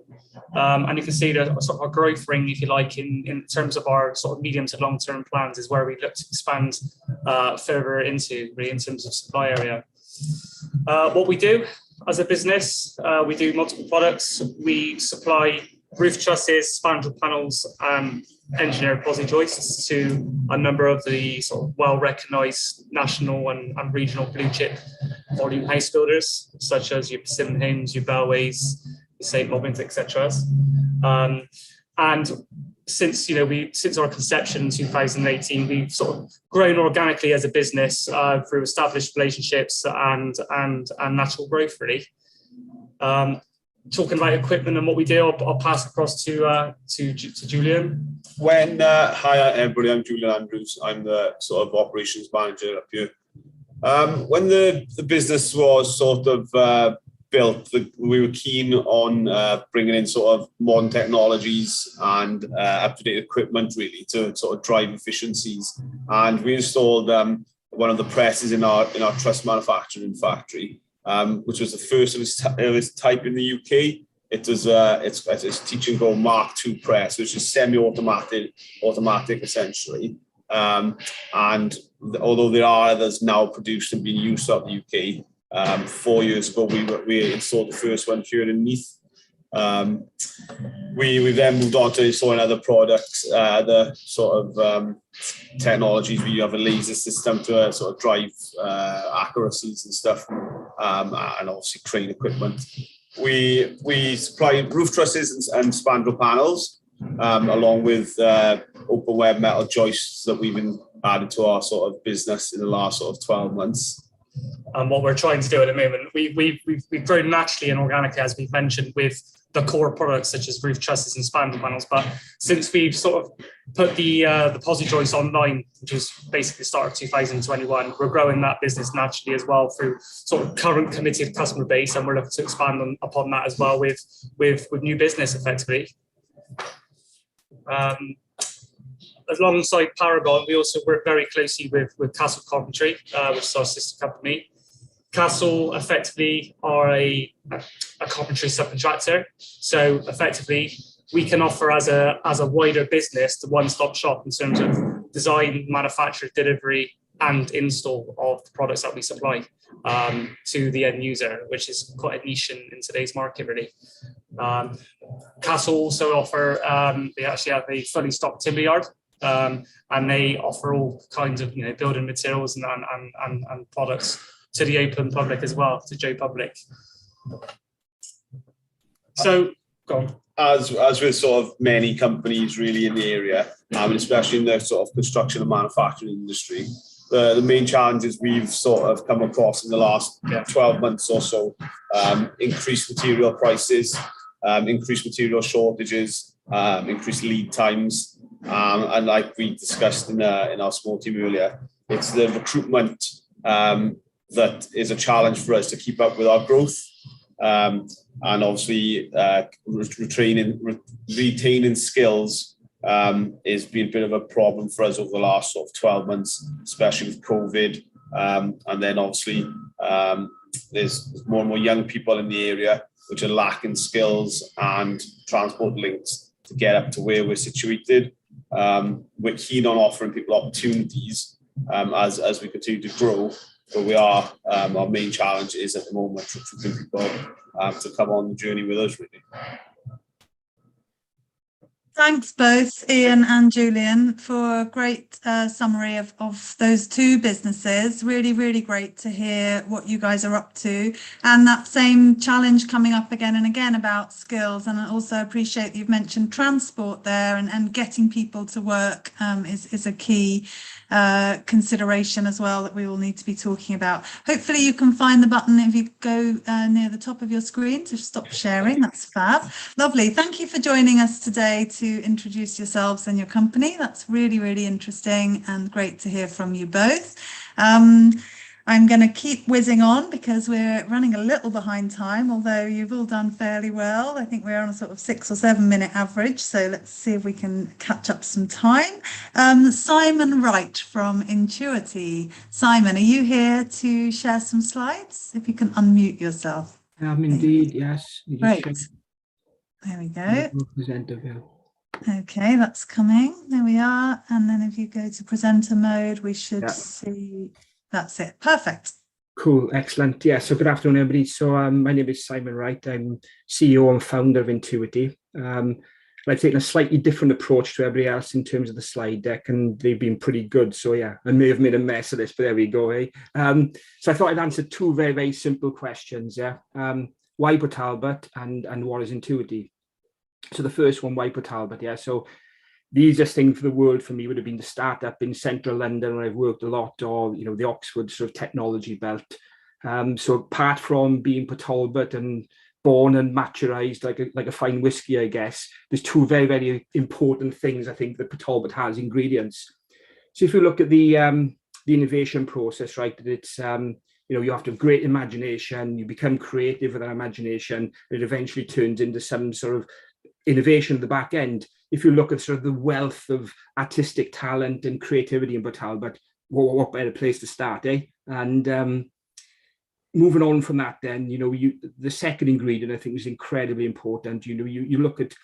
And you can see the sort of our growth ring, if you like, in terms of our sort of medium to long-term plans is where we look to expand further into, really, in terms of supply area. What we do as a business, we do multiple products. We supply roof trusses, spandrel panels, engineered posi joists to a number of the sort of well-recognised national and regional blue chip volume house builders, such as your Persimmon Homes, your Bellways, your St. Robins, etc. And since our conception in 2018, we've sort of grown organically as a business through established relationships and natural growth, really. Talking about equipment and what we do, I'll pass across to Julian. Hi everybody, I'm Julian Andrews. I'm the sort of operations manager up here. When the business was sort of built, we were keen on bringing in sort of modern technologies and up-to-date equipment, really, to sort of drive efficiencies. And we installed one of the presses in our truss manufacturing factory, which was the first of its type in the UK. It was it's Teach and Go Mark II press, which is semi-automatic essentially. And although there are others now produced and being used throughout the UK, 4 years ago we installed the first one here in Neath. We then moved on to installing other products, the sort of technologies. We have a laser system to sort of drive accuracies and stuff, and obviously crane equipment. We supply roof trusses and spandrel panels, along with open web metal joists that we've been added to our sort of business in the last sort of 12 months. And what we're trying to do at the moment, we've grown naturally and organically, as we've mentioned, with the core products such as roof trusses and spandrel panels. But since we've sort of put the posi joists online, which was basically the start of 2021, we're growing that business naturally as well through sort of current committed customer base, and we're looking to expand upon that as well with new business effectively. Alongside Paragon, we also work very closely with Castle Carpentry, which is our sister company. Castle effectively are a carpentry subcontractor. So effectively, we can offer as a wider business the one-stop shop in terms of design, manufacture, delivery, and install of the products that we supply to the end user, which is quite a niche in today's market, really. Castle also offer, they actually have a fully stocked timber yard. And they offer all kinds of building materials and products to the open public as well, to Joe Public. So, go on. As with sort of many companies really in the area, especially in the sort of construction and manufacturing industry, the main challenges we've sort of come across in the last 12 months or so, increased material prices, increased material shortages, increased lead times. And like we discussed in our small team earlier, it's the recruitment that is a challenge for us to keep up with our growth. And obviously retaining skills has been a bit of a problem for us over the last sort of 12 months, especially with COVID. And then obviously there's more and more young people in the area which are lacking skills and transport links to get up to where we're situated. We're keen on offering people opportunities as we continue to grow, But we are, our main challenge is at the moment recruiting people to come on the journey with us, really. Thanks both, Ian and Julian, for a great summary of those two businesses. Really, really great to hear what you guys are up to, and that same challenge coming up again and again about skills. And I also appreciate that you've mentioned transport there, and getting people to work is a key consideration as well that we all need to be talking about. Hopefully you can find the button if you go near the top of your screen to stop sharing. That's fab. Lovely. Thank you for joining us today to introduce yourselves and your company. That's really, really interesting and great to hear from you both. I'm going to keep whizzing on because we're running a little behind time, although you've all done fairly well. I think we're on a sort of 6 or 7 minute average, so let's see if we can catch up some time. Simon Wright from Intuity. Simon, are you here to share some slides? If you can unmute yourself. Indeed, yes. Great. There we go. Okay, that's coming. There we are. And then if you go to presenter mode, we should see. That's it. Perfect. Cool. Excellent. Yeah. So good afternoon, everybody. So my name is Simon Wright. I'm CEO and founder of Intuity. I've taken a slightly different approach to everybody else in terms of the slide deck, and they've been pretty good. So yeah, I may have made a mess of this, but there we go. So I thought I'd answer two very, very simple questions. Yeah. Why Port Talbot and what is Intuity? So the first one, why Port Talbot? Yeah. So the easiest thing for the world for me would have been to start up in central London, where I've worked a lot, or the Oxford sort of technology belt. So apart from being Port Talbot and born and maturized like a fine whiskey, I guess, there's two very, very important things I think that Port Talbot has: ingredients. So if you look at the innovation process, right, that it's you have to have great imagination, you become creative with that imagination, it eventually turns into some sort of innovation at the back end. If you look at sort of the wealth of artistic talent and creativity in Port Talbot, what better place to start, eh? And moving on from that, then the second ingredient I think is incredibly important. You look at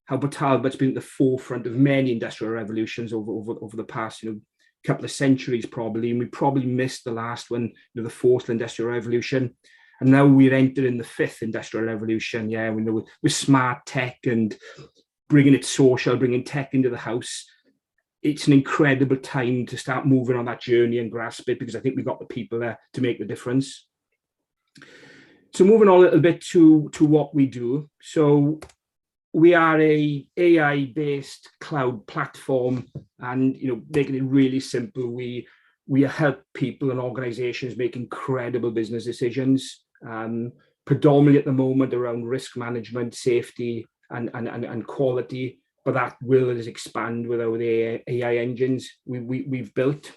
how Port Talbot's been at the forefront of many industrial revolutions over the past couple of centuries probably, and we probably missed the last one, the fourth industrial revolution. And now we're entering the fifth industrial revolution. Yeah, with smart tech and bringing it social, bringing tech into the house. It's an incredible time to start moving on that journey and grasp it, because I think we've got the people there to make the difference. So moving on a little bit to what we do. So we are a AI-based cloud platform, and making it really simple, we help people and organizations make incredible business decisions, predominantly at the moment around risk management, safety, and quality, but that will expand with our AI engines we've built.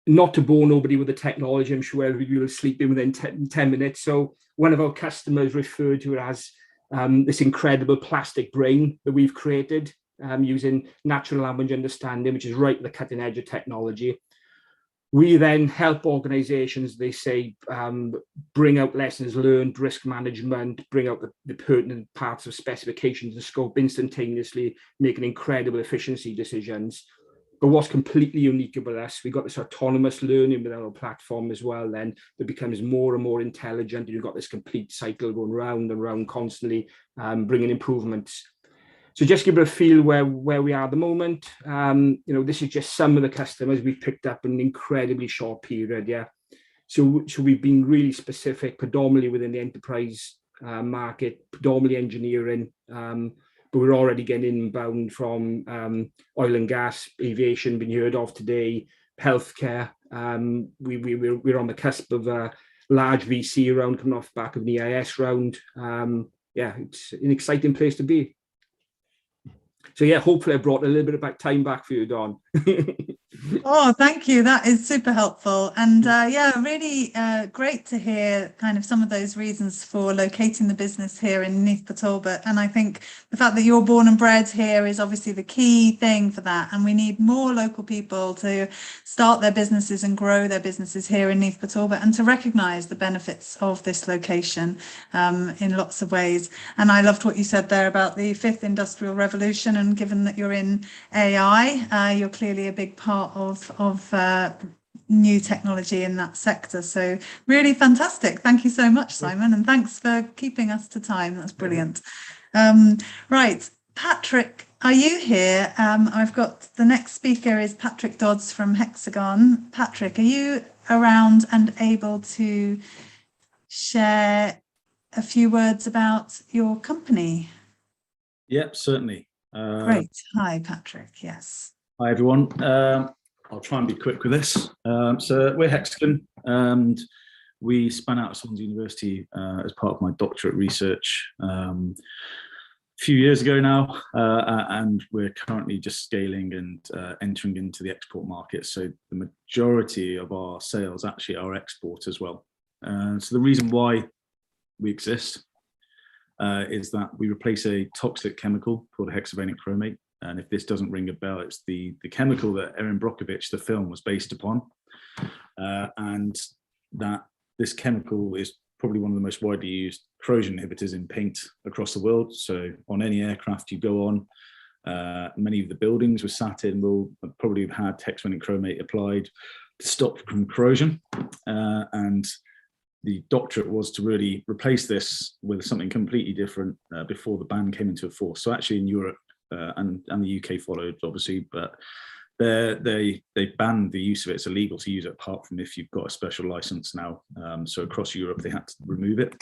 Not to bore nobody with the technology, I'm sure everybody will sleep in within 10 minutes. So one of our customers referred to it as this incredible plastic brain that we've created using natural language understanding, which is right at the cutting edge of technology. We then help organizations, they say, bring out lessons learned, risk management, bring out the pertinent parts of specifications and scope instantaneously, making incredible efficiency decisions. But what's completely unique about us, we've got this autonomous learning with our platform as well, then, that becomes more and more intelligent. You've got this complete cycle going round and round constantly, bringing improvements. So just give it a feel where we are at the moment. This is just some of the customers we've picked up in an incredibly short period. Yeah. So we've been really specific, predominantly within the enterprise market, predominantly engineering, but we're already getting inbound from oil and gas, aviation, being heard of today, healthcare. We're on the cusp of a large VC round coming off the back of an EIS round. Yeah, it's an exciting place to be. So yeah, hopefully I brought a little bit of time back for you, Dawn. Oh, thank you. That is super helpful. And yeah, really great to hear kind of some of those reasons for locating the business here in Neath, Talbot. And I think the fact that you're born and bred here is obviously the key thing for that. And we need more local people to start their businesses and grow their businesses here in Neath, Talbot, and to recognise the benefits of this location in lots of ways. And I loved what you said there about the fifth industrial revolution. And given that you're in AI, you're clearly a big part of new technology in that sector. So really fantastic. Thank you so much, Simon, and thanks for keeping us to time. That's brilliant. Right, Patrick, are you here? I've got the next speaker is Patrick Dodds from Hexagon. Patrick, are you around and able to share a few words about your company? Yep, certainly. Great. Hi, Patrick. Yes. Hi, everyone. I'll try and be quick with this. So we're Hexagon, and we spun out of Swansea University as part of my doctorate research a few years ago now, and we're currently just scaling and entering into the export market. So the majority of our sales actually are export as well. So the reason why we exist is that we replace a toxic chemical called hexavalent chromate. And if this doesn't ring a bell, it's the chemical that Erin Brockovich, the film, was based upon. And that this chemical is probably one of the most widely used corrosion inhibitors in paint across the world. So on any aircraft you go on, many of the buildings we're sat in will probably have had hexavalent chromate applied to stop from corrosion. And the doctorate was to really replace this with something completely different before the ban came into force. So actually in Europe, and the UK followed, obviously, but they banned the use of it. It's illegal to use it apart from if you've got a special license now. So across Europe, they had to remove it.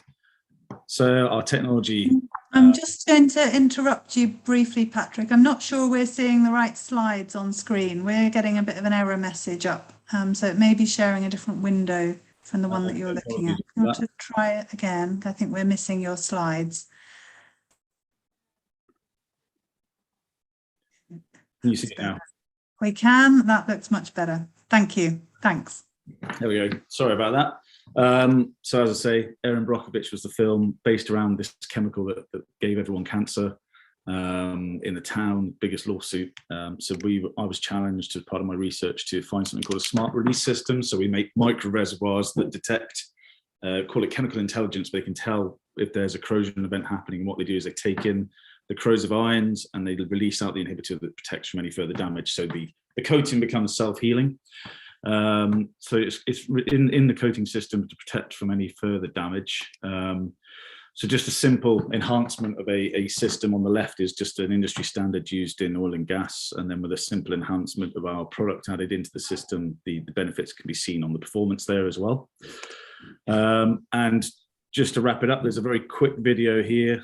So our technology... I'm just going to interrupt you briefly, Patrick. I'm not sure we're seeing the right slides on screen. We're getting a bit of an error message up. So it may be sharing a different window from the one that you're looking at. I want to try it again. I think we're missing your slides. Can you see it now? We can. That looks much better. Thank you. Thanks. There we go. Sorry about that. So as I say, Erin Brockovich was the film based around this chemical that gave everyone cancer in the town, biggest lawsuit. So I was challenged as part of my research to find something called a smart release system. So we make micro reservoirs that detect, call it chemical intelligence, but they can tell if there's a corrosion event happening. And what they do is they take in the corrosive ions and they release out the inhibitor that protects from any further damage. So the coating becomes self-healing. So it's in the coating system to protect from any further damage. So just a simple enhancement of a system on the left is just an industry standard used in oil and gas. And then with a simple enhancement of our product added into the system, the benefits can be seen on the performance there as well. And just to wrap it up, there's a very quick video here,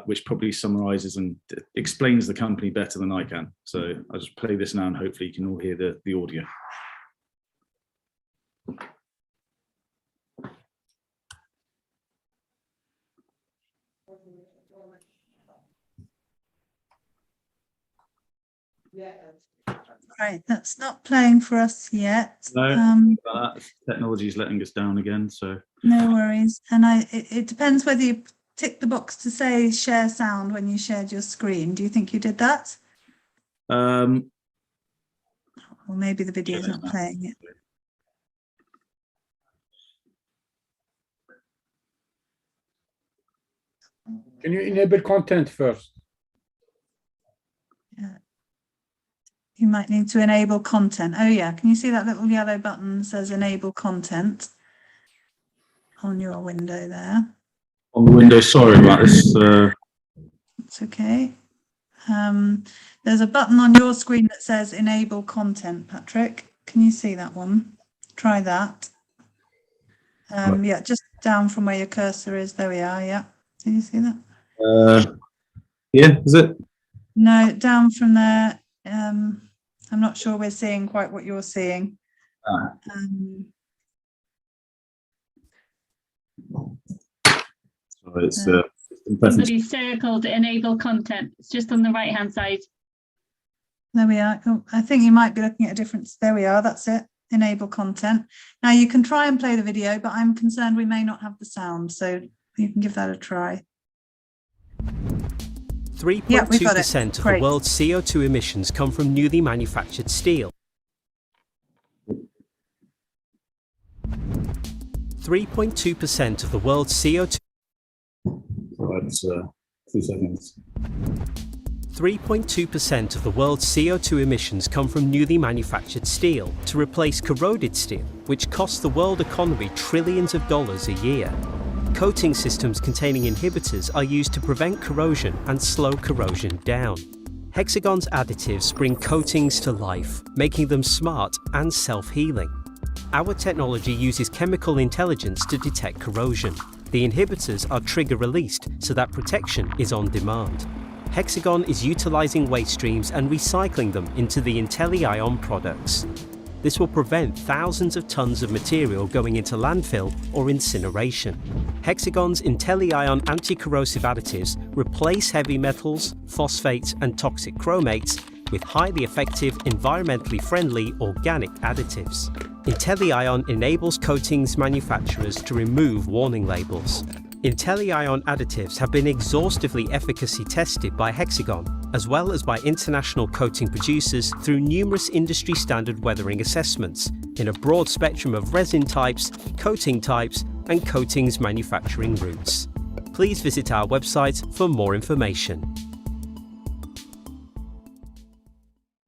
which probably summarizes and explains the company better than I can. So I'll just play this now and hopefully you can all hear the audio. Right, that's not playing for us yet. No, technology is letting us down again, so. No worries. And it depends whether you tick the box to say share sound when you shared your screen. Do you think you did that? Or maybe the video is not playing yet. Can you enable content first? Yeah. You might need to enable content. Oh yeah, can you see that little yellow button that says enable content on your window there? On the window, sorry about this. It's okay. There's a button on your screen that says enable content, Patrick. Can you see that one? Try that. Yeah, just down from where your cursor is. There we are, yeah. Can you see that? Yeah, is it? No, down from there. I'm not sure we're seeing quite what you're seeing. So it's somebody circled enable content. It's just on the right hand side. There we are. Oh, I think you might be looking at a different. There we are. That's it. Enable content. Now you can try and play the video, but I'm concerned we may not have the sound, so you can give that a try. 3.2% of the world's CO2 emissions come from newly manufactured steel. 3.2% of the world's CO2. Right, 2 seconds. 3.2% of the world's CO2 emissions come from newly manufactured steel to replace corroded steel, which costs the world economy trillions of dollars a year. Coating systems containing inhibitors are used to prevent corrosion and slow corrosion down. Hexagon's additives bring coatings to life, making them smart and self-healing. Our technology uses chemical intelligence to detect corrosion. The inhibitors are trigger released, so that protection is on demand. Hexagon is utilizing waste streams and recycling them into the IntelliIon products. This will prevent thousands of tons of material going into landfill or incineration. Hexagon's IntelliIon anti-corrosive additives replace heavy metals, phosphates and toxic chromates with highly effective, environmentally friendly organic additives. IntelliIon enables coatings manufacturers to remove warning labels. IntelliIon additives have been exhaustively efficacy tested by Hexagon, as well as by international coating producers through numerous industry standard weathering assessments in a broad spectrum of resin types, coating types, and coatings manufacturing routes. Please visit our website for more information.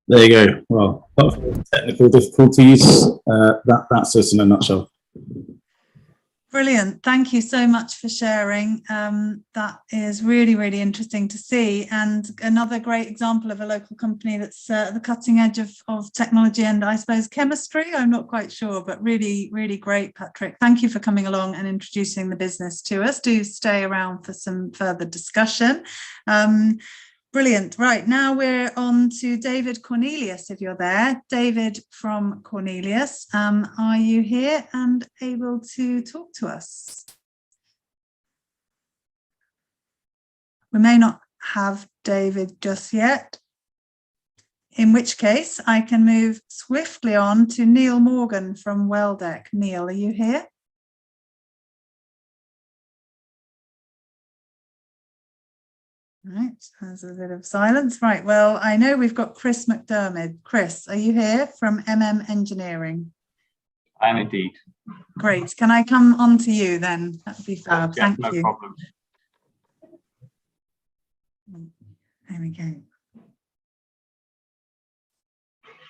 There you go. Well, technical difficulties, that's us in a nutshell. Brilliant. Thank you so much for sharing. That is really, really interesting to see, and another great example of a local company that's at the cutting edge of technology and I suppose chemistry. I'm not quite sure, but really, really great, Patrick. Thank you for coming along and introducing the business to us. Do stay around for some further discussion. Brilliant. Right, now we're on to David Cornelius, if you're there. David from Cornelius, are you here and able to talk to us? We may not have David just yet, in which case I can move swiftly on to Neil Morgan from Weldeck. Neil, are you here? Right, there's a bit of silence. Right, well, I know we've got Chris McDermott. Chris, are you here from Engineering? I am indeed. Great. Can I come on to you then? That'd be fab. Yeah, Thank no you. problem. There we go.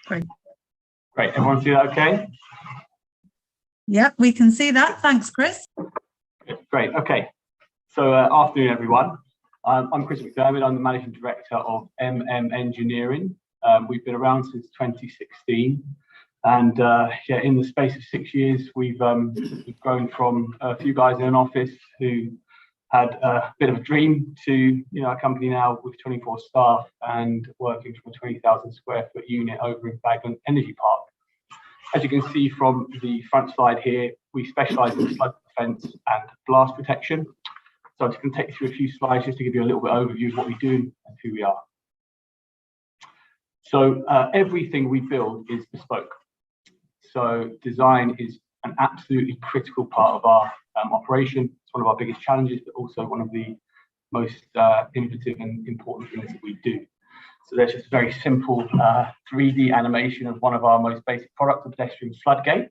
Great. Great. Everyone see that okay? Yep, we can see that. Thanks, Chris. Great. Okay. So afternoon, everyone. I'm Chris McDermott. I'm the Managing Director of Engineering. We've been around since 2016, and yeah, in the space of 6 years, we've grown from a few guys in an office who had a bit of a dream to a company now with 24 staff and working from a 20,000 square foot unit over in Bagland Energy Park. As you can see from the front slide here, we specialise in flood defence and blast protection. So I'm just going to take you through a few slides just to give you a little bit of overview of what we do and who we are. So everything we build is bespoke. So design is an absolutely critical part of our operation. It's one of our biggest challenges, but also one of the most innovative and important things that we do. So there's just a very simple 3D animation of one of our most basic products, the pedestrian floodgate.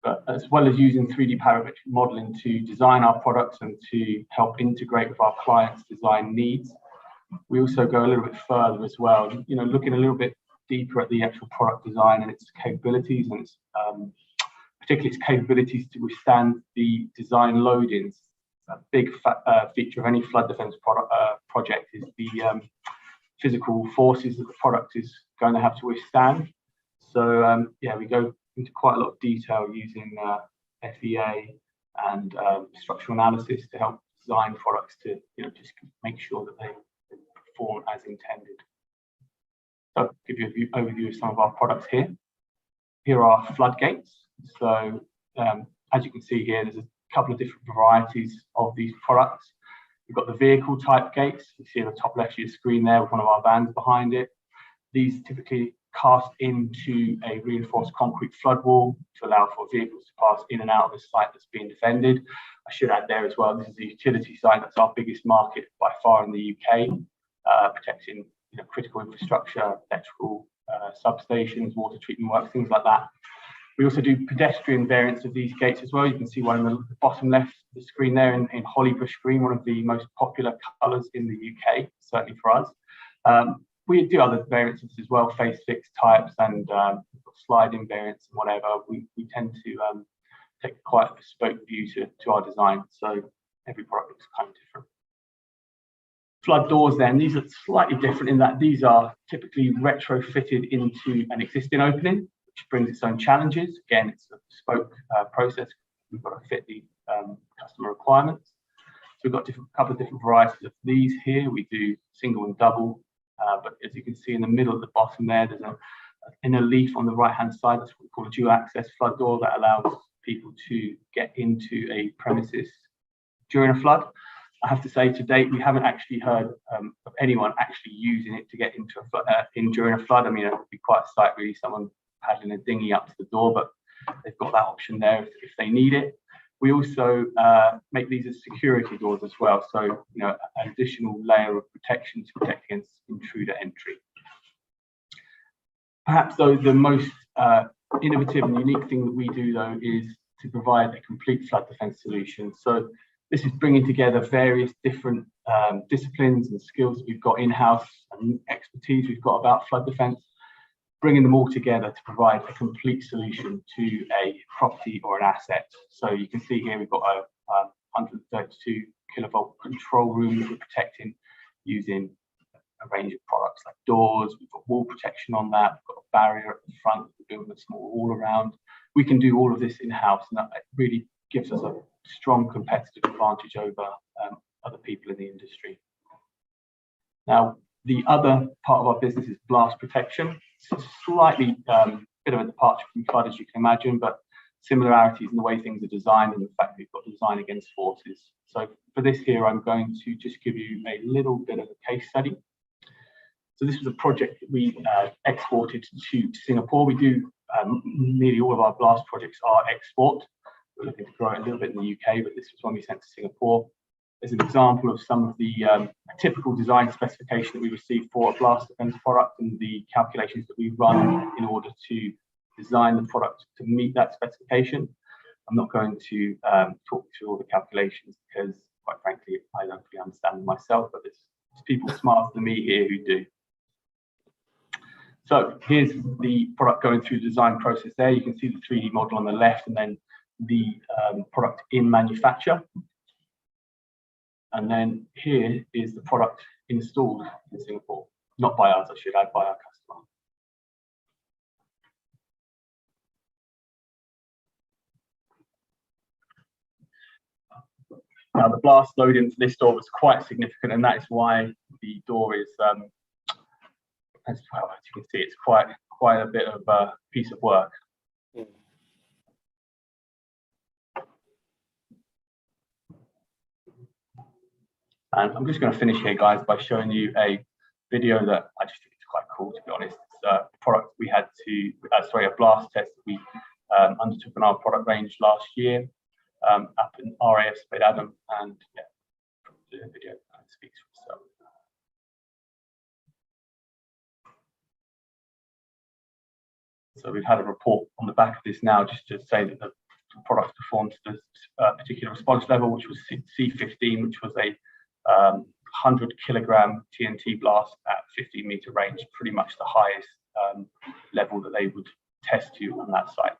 But as well as using 3D parametric modeling to design our products and to help integrate with our clients' design needs, we also go a little bit further as well, looking a little bit deeper at the actual product design and its capabilities, and its, particularly its capabilities to withstand the design loadings. A big feature of any flood defense project is the physical forces that the product is going to have to withstand. So yeah, we go into quite a lot of detail using FEA and structural analysis to help design products to just make sure that they perform as intended. So I'll give you an overview of some of our products here. Here are floodgates. So as you can see here, there's a couple of different varieties of these products. We've got the vehicle type gates. You see on the top left of your screen there with one of our vans behind it. These typically cast into a reinforced concrete flood wall to allow for vehicles to pass in and out of the site that's being defended. I should add there as well, this is a utility site. That's our biggest market by far in the UK, protecting critical infrastructure, electrical substations, water treatment works, things like that. We also do pedestrian variants of these gates as well. You can see one in the bottom left of the screen there in Hollybush green, one of the most popular colours in the UK, certainly for us. We do other variants as well, face fixed types and sliding variants and whatever. We tend to take quite a bespoke view to our design, so every product looks kind of different. Flood doors then, these are slightly different in that these are typically retrofitted into an existing opening, which brings its own challenges. Again, it's a bespoke process. We've got to fit the customer requirements. So we've got a couple of different varieties of these here. We do single and double, but as you can see in the middle at the bottom there, there's an inner leaf on the right-hand side. That's what we call a dual access flood door that allows people to get into a premises during a flood. I have to say, to date, we haven't actually heard of anyone actually using it to get into a flood, during a flood. I mean, it would be quite a sight, really, someone paddling a dinghy up to the door, but they've got that option there if they need it. We also make these as security doors as well, so you know, an additional layer of protection to protect against intruder entry. Perhaps, though, the most innovative and unique thing that we do, though, is to provide a complete flood defence solution. So this is bringing together various different disciplines and skills that we've got in-house and expertise we've got about flood defence, bringing them all together to provide a complete solution to a property or an asset. So you can see here we've got a 132 kilovolt control room that we're protecting using a range of products like doors. We've got wall protection on that. We've got a barrier at the front. We're building a small wall around. We can do all of this in-house, and that really gives us a strong competitive advantage over other people in the industry. Now, the other part of our business is blast protection. It's a slightly bit of a departure from flood, as you can imagine, but similarities in the way things are designed and the fact that we've got design against forces. So for this here, I'm going to just give you a little bit of a case study. So this was a project that we exported to Singapore. We do nearly all of our blast projects are export. We're looking to grow it a little bit in the UK, but this was one we sent to Singapore. There's an example of some of the typical design specification that we received for a blast defence product and the calculations that we run in order to design the product to meet that specification. I'm not going to talk through all the calculations because, quite frankly, I don't really understand them myself, but there's people smarter than me here who do. So here's the product going through the design process there. You can see the 3D model on the left and then the product in manufacture. And then here is the product installed in Singapore. Not by us, I should add, by our customer. Now, the blast load into this door was quite significant, and that is why the door is, as well, as you can see, it's quite a bit of a piece of work. And I'm just going to finish here, guys, by showing you a video that I just think is quite cool, to be honest. It's a product we had to, a blast test that we undertook in our product range last year up in RAF Spade Adam, and yeah, the video kind of speaks for itself. So we've had a report on the back of this now, just to say that the product performed to this particular response level, which was C15, which was a 100 kilogram TNT blast at 15 meter range, pretty much the highest level that they would test you on that site.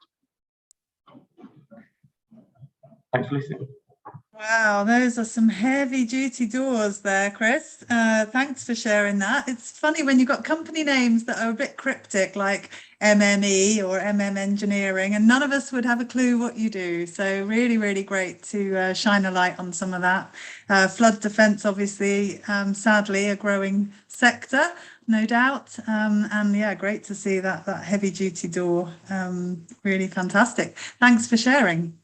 Thanks for listening. Wow, those are some heavy duty doors there, Chris. Thanks for sharing that. It's funny when you've got company names that are a bit cryptic, like MME or MM Engineering, and none of us would have a clue what you do. So really, really great to shine a light on some of that. Flood defence, obviously, sadly, a growing sector, no doubt. And yeah, great to see that heavy duty door. Really fantastic. Thanks for sharing.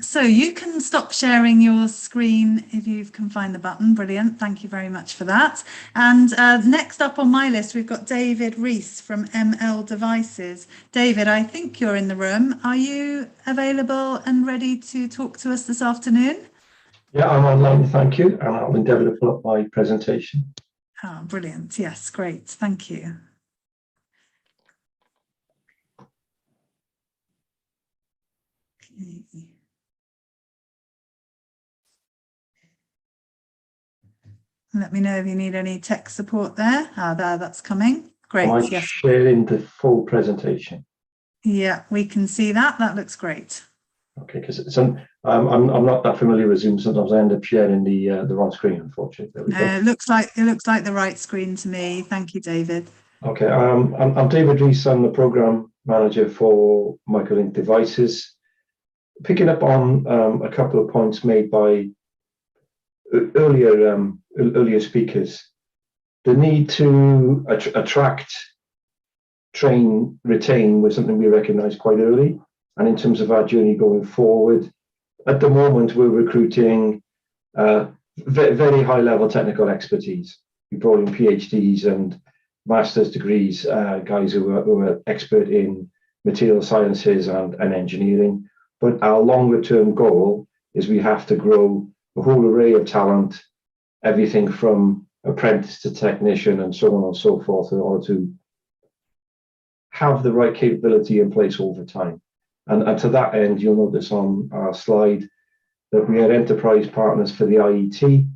So you can stop sharing your screen if you can find the button. Brilliant. Thank you very much for that. And next up on my list, we've got David Rees from ML Devices. David, I think you're in the room. Are you available and ready to talk to us this afternoon? Yeah, I'm online, thank you. And I'll endeavour to pull up my presentation. Oh, brilliant. Yes, great. Thank you. Let me know if you need any tech support there. That's coming. Great. Am I Yes. sharing the full presentation? Yeah, we can see that. That looks great. Okay, because I'm not that familiar with Zoom. Sometimes I end up sharing the wrong screen, unfortunately. There we go. It looks like the right screen to me. Thank you, David. Okay, I'm David Rees. I'm the program manager for Microlink Devices. Picking up on a couple of points made by earlier speakers, the need to attract, train, retain was something we recognised quite early. And in terms of our journey going forward, at the moment we're recruiting very high level technical expertise. We brought in PhDs and master's degrees, guys who are expert in material sciences and engineering. But our longer term goal is we have to grow a whole array of talent, everything from apprentice to technician and so on and so forth, in order to have the right capability in place over time. And to that end, you'll notice on our slide that we are enterprise partners for the IET.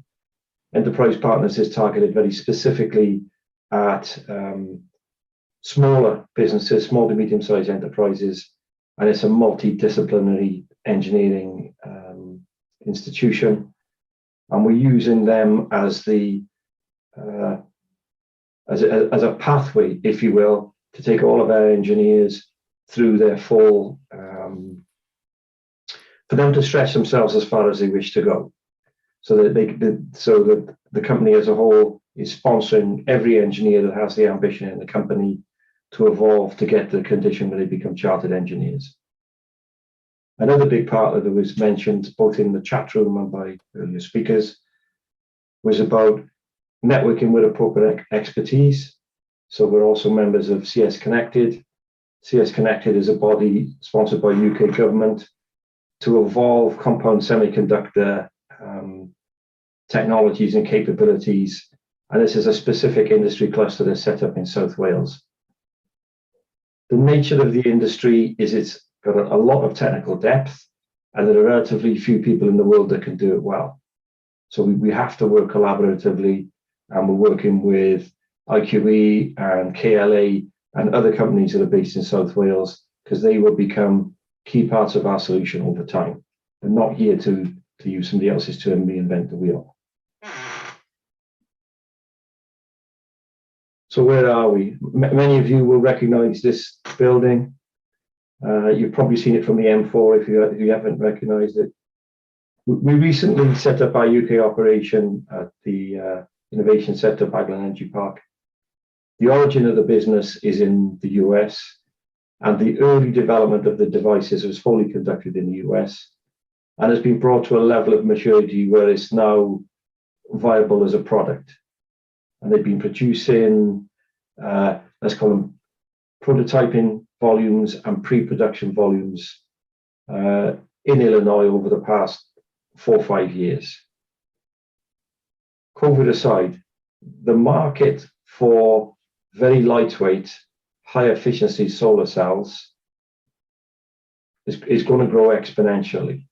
Enterprise partners is targeted very specifically at smaller businesses, small to medium-sized enterprises, and it's a multidisciplinary engineering institution. And we're using them as the as a pathway, if you will, to take all of our engineers through their full, for them to stretch themselves as far as they wish to go, so that the company as a whole is sponsoring every engineer that has the ambition in the company to evolve to get to the condition where they become chartered engineers. Another big part that was mentioned both in the chat room and by earlier speakers was about networking with appropriate expertise. So we're also members of CS Connected. CS Connected is a body sponsored by UK government to evolve compound semiconductor technologies and capabilities. And this is a specific industry cluster that's set up in South Wales. The nature of the industry is it's got a lot of technical depth, and there are relatively few people in the world that can do it well. So we have to work collaboratively, and we're working with IQE and KLA and other companies that are based in South Wales, because they will become key parts of our solution over time. We're not here to use somebody else's term, reinvent the wheel. So where are we? Many of you will recognize this building. You've probably seen it from the M4 if you haven't recognized it. We recently set up our UK operation at the Innovation Centre, Baglan Energy Park. The origin of the business is in the US, and the early development of the devices was fully conducted in the US and has been brought to a level of maturity where it's now viable as a product. And they've been producing, let's call them prototyping volumes and pre-production volumes in Illinois over the past 4 or 5 years. COVID aside, the market for very lightweight, high efficiency solar cells is going to grow exponentially.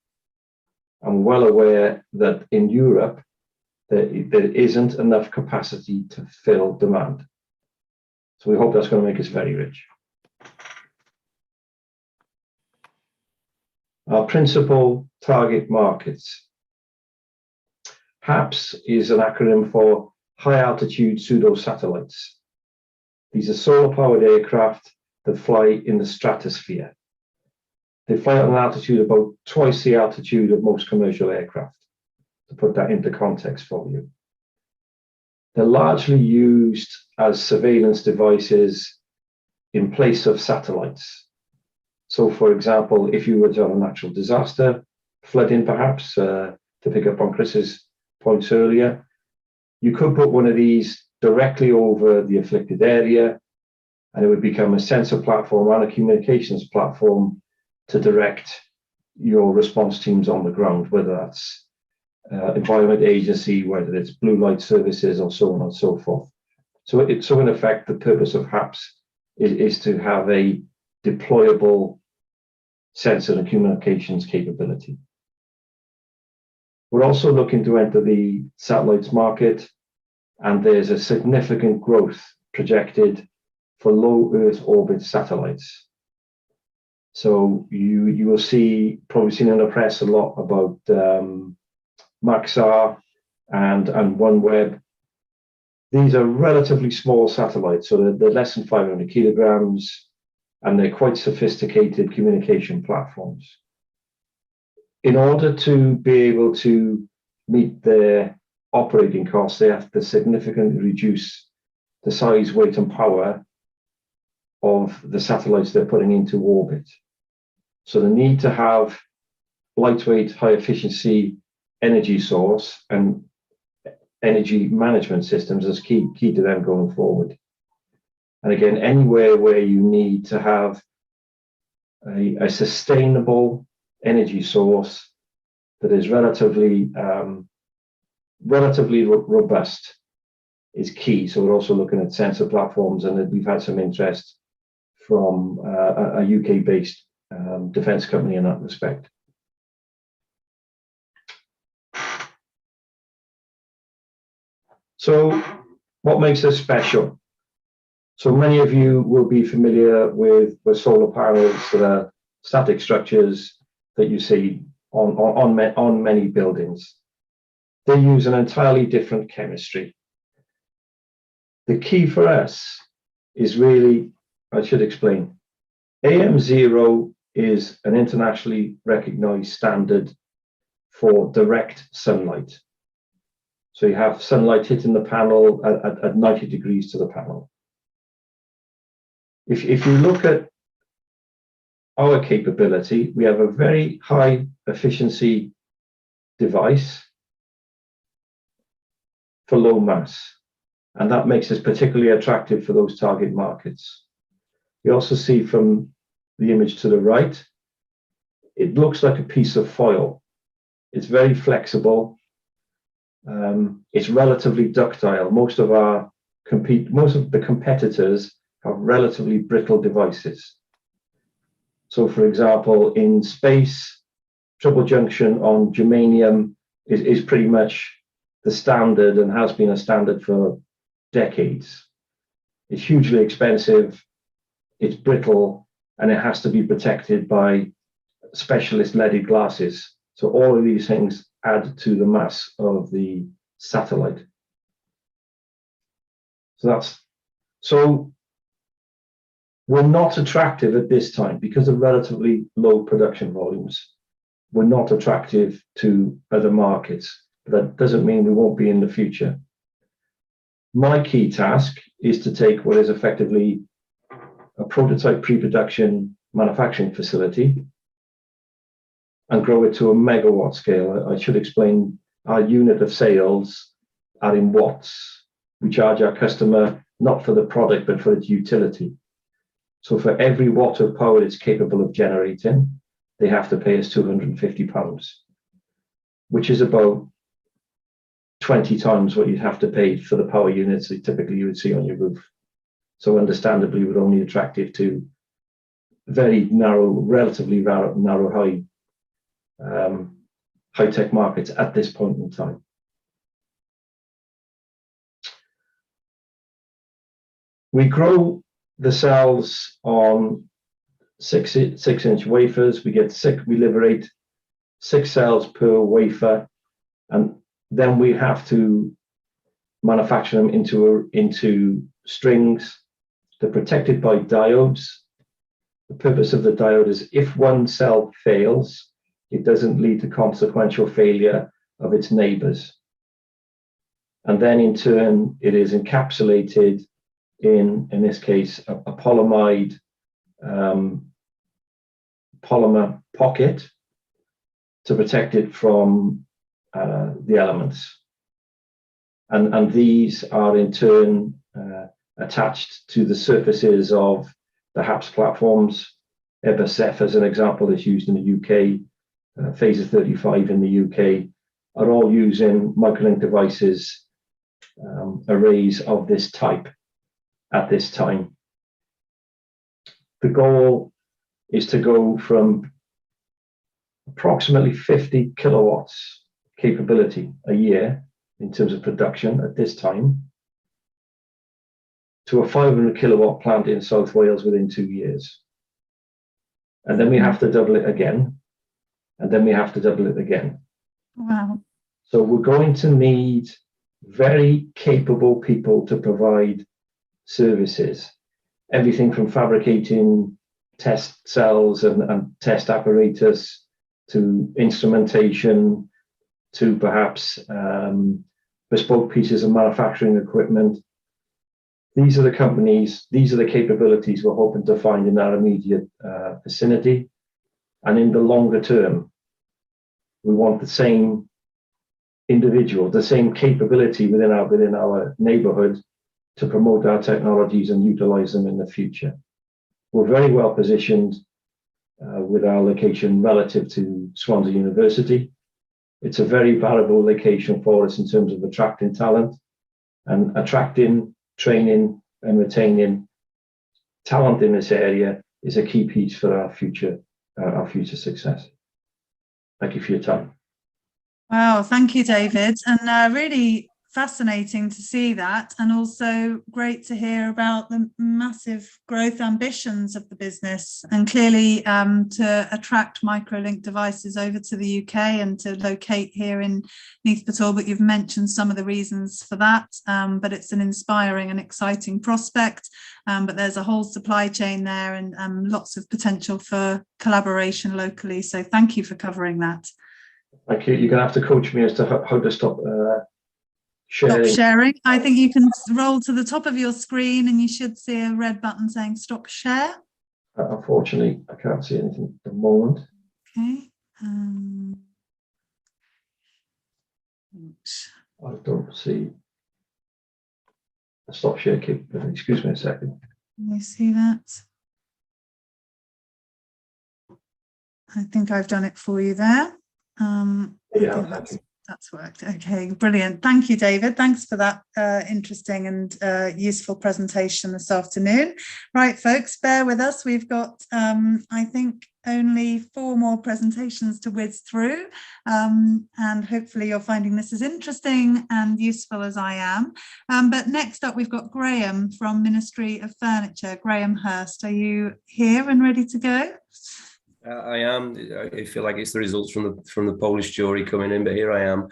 I'm well aware that in Europe, there isn't enough capacity to fill demand. So we hope that's going to make us very rich. Our principal target markets. HAPS is an acronym for High Altitude Pseudo Satellites. These are solar-powered aircraft that fly in the stratosphere. They fly at an altitude about twice the altitude of most commercial aircraft, to put that into context for you. They're largely used as surveillance devices in place of satellites. So, for example, if you were to have a natural disaster, flooding perhaps, to pick up on Chris's points earlier, you could put one of these directly over the afflicted area, and it would become a sensor platform and a communications platform to direct your response teams on the ground, whether that's Environment Agency, whether it's Blue Light Services, or so on and so forth. So in effect, the purpose of HAPS is to have a deployable sensor and communications capability. We're also looking to enter the satellites market, and there's a significant growth projected for low Earth orbit satellites. So you will see, probably seen in the press a lot about Maxar and OneWeb. These are relatively small satellites, so they're less than 500 kilograms, and they're quite sophisticated communication platforms. In order to be able to meet their operating costs, they have to significantly reduce the size, weight, and power of the satellites they're putting into orbit. So the need to have lightweight, high efficiency energy source and energy management systems is key to them going forward. And again, anywhere where you need to have a sustainable energy source that is relatively robust is key. So we're also looking at sensor platforms, and we've had some interest from a UK-based defence company in that respect. So what makes us special? So many of you will be familiar with solar panels that are static structures that you see on many buildings. They use an entirely different chemistry. The key for us is really, I should explain, AM0 is an internationally recognized standard for direct sunlight. So you have sunlight hitting the panel at 90 degrees to the panel. If you look at our capability, we have a very high efficiency device for low mass, and that makes us particularly attractive for those target markets. You also see from the image to the right, it looks like a piece of foil. It's very flexible. It's relatively ductile. Most of the competitors have relatively brittle devices. So, for example, in space, triple junction on germanium is pretty much the standard and has been a standard for decades. It's hugely expensive, it's brittle, and it has to be protected by specialist leaded glasses. So all of these things add to the mass of the satellite. So we're not attractive at this time because of relatively low production volumes. We're not attractive to other markets. But that doesn't mean we won't be in the future. My key task is to take what is effectively a prototype pre-production manufacturing facility and grow it to a megawatt scale. I should explain our unit of sales are in watts. We charge our customer not for the product, but for its utility. So for every watt of power it's capable of generating, they have to pay us £250, which is about 20 times what you'd have to pay for the power units that typically you would see on your roof. So understandably, we're only attractive to very narrow, relatively narrow, high-tech markets at this point in time. We grow the cells on 6-inch wafers. We liberate 6 cells per wafer, and then we have to manufacture them into strings. They're protected by diodes. The purpose of the diode is if one cell fails, it doesn't lead to consequential failure of its neighbors. And then in turn, it is encapsulated in this case, a polymer pocket to protect it from the elements. And these are in turn attached to the surfaces of the HAPS platforms. Airbus as an example is used in the UK. Phaser 35 in the UK are all using microlink devices, arrays of this type at this time. The goal is to go from approximately 50 kilowatts capability a year in terms of production at this time, to a 500 kilowatt plant in South Wales within 2 years. And then we have to double it again. And then we have to double it again. Wow. So we're going to need very capable people to provide services. Everything from fabricating test cells and test apparatus to instrumentation to perhaps bespoke pieces of manufacturing equipment. These are the companies, these are the capabilities we're hoping to find in our immediate vicinity. And in the longer term, we want the same individual, the same capability within our neighborhood to promote our technologies and utilize them in the future. We're very well positioned with our location relative to Swansea University. It's a very valuable location for us in terms of attracting talent, and attracting, training and retaining talent in this area is a key piece for our future success. Thank you for your time. Wow, thank you, David. And really fascinating to see that, and also great to hear about the massive growth ambitions of the business, and clearly to attract microlink devices over to the UK and to locate here in Neath, Talbot. You've mentioned some of the reasons for that, but it's an inspiring and exciting prospect. But there's a whole supply chain there, and lots of potential for collaboration locally. So thank you for covering that. Thank you. You're going to have to coach me as to how to stop sharing. Stop sharing. I think you can roll to the top of your screen and you should see a red button saying stop share. Unfortunately, I can't see anything at the moment. Okay. I don't see a stop share capability. Excuse me a second. Can you see that? I think I've done it for you there. Yeah, that's worked. Okay, brilliant. Thank you, David. Thanks for that interesting and useful presentation this afternoon. Right, folks, bear with us. We've got, I think, only 4 more presentations to whiz through, and hopefully you're finding this as interesting and useful as I am. But next up, we've got Graham from Ministry of Furniture. Graham Hurst, are you here and ready to go? I am. I feel like it's the results from the Polish jury coming in, but here I am.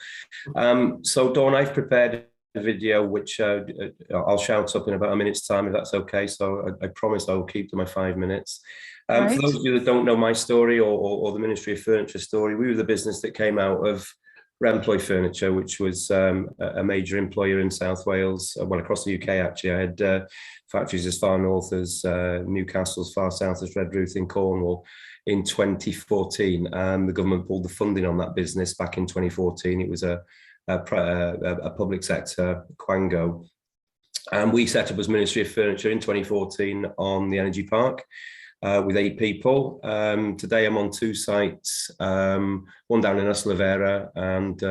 So Dawn, I've prepared a video which I'll shout up in about a minute's time if that's okay. So I promise I will keep to my 5 minutes. Right. For those of you that don't know my story or the Ministry of Furniture story, we were the business that came out of Remploy Furniture, which was a major employer in South Wales, well, across the UK actually. I had factories as far north as Newcastle, as far south as Redruth in Cornwall in 2014, and the government pulled the funding on that business back in 2014. It was a public sector quango, and we set up as Ministry of Furniture in 2014 on the Energy Park with 8 people. Today I'm on 2 sites, one down in Yslavera and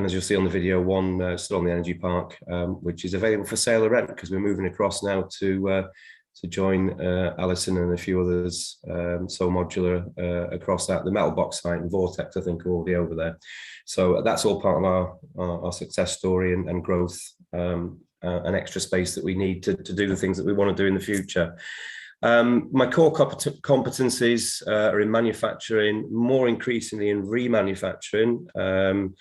as you'll see on the video, one still on the Energy Park, which is available for sale or rent because we're moving across now to join Alison and a few others, So Modular across that. The Metal Box site and Vortex, I think, are already over there. So that's all part of our success story and growth, and extra space that we need to do the things that we want to do in the future. My core competencies are in manufacturing, more increasingly in remanufacturing,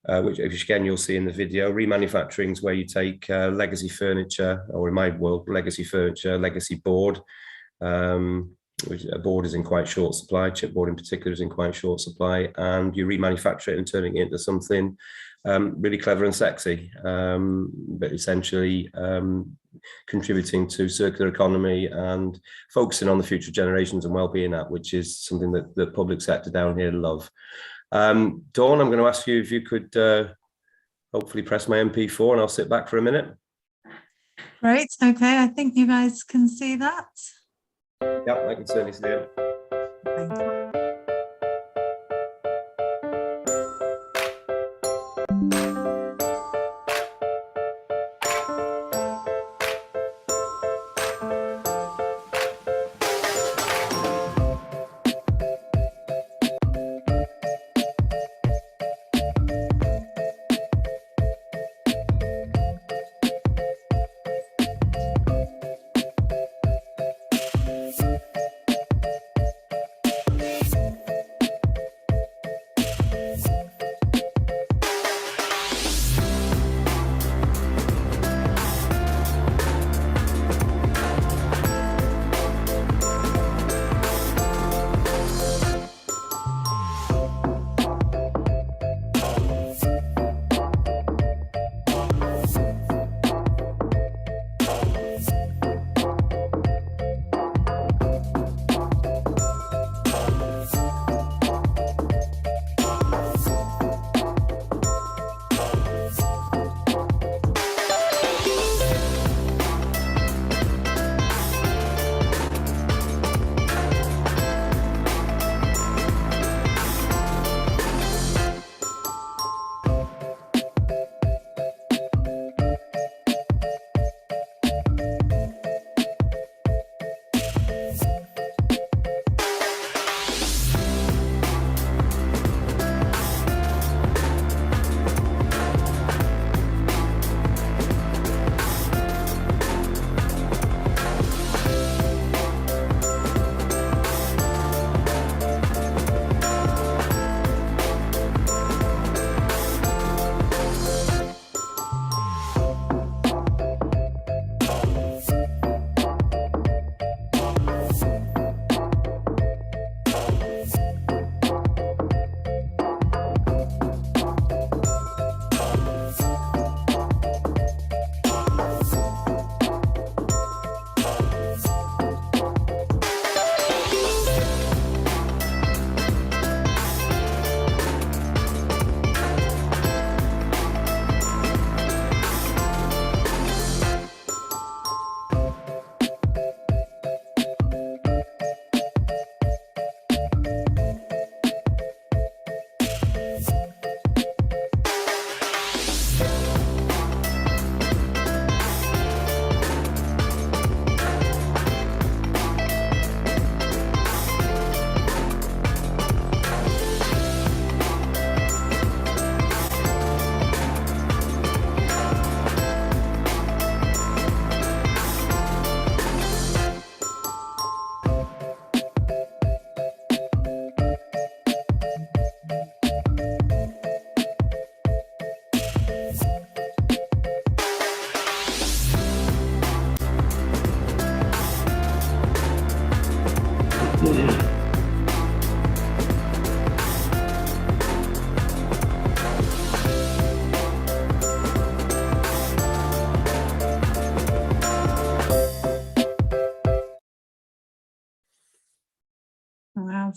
which again you'll see in the video. Remanufacturing is where you take legacy furniture, or in my world, legacy furniture, legacy board, which a board is in quite short supply, chipboard in particular is in quite short supply, and you remanufacture it and turning it into something really clever and sexy, but essentially contributing to circular economy and focusing on the future generations and well-being, which is something that the public sector down here love. Dawn, I'm going to ask you if you could hopefully press my MP4 and I'll sit back for a minute. Great. Okay, I think you guys can see that. Yeah, I can certainly see it. Thank you.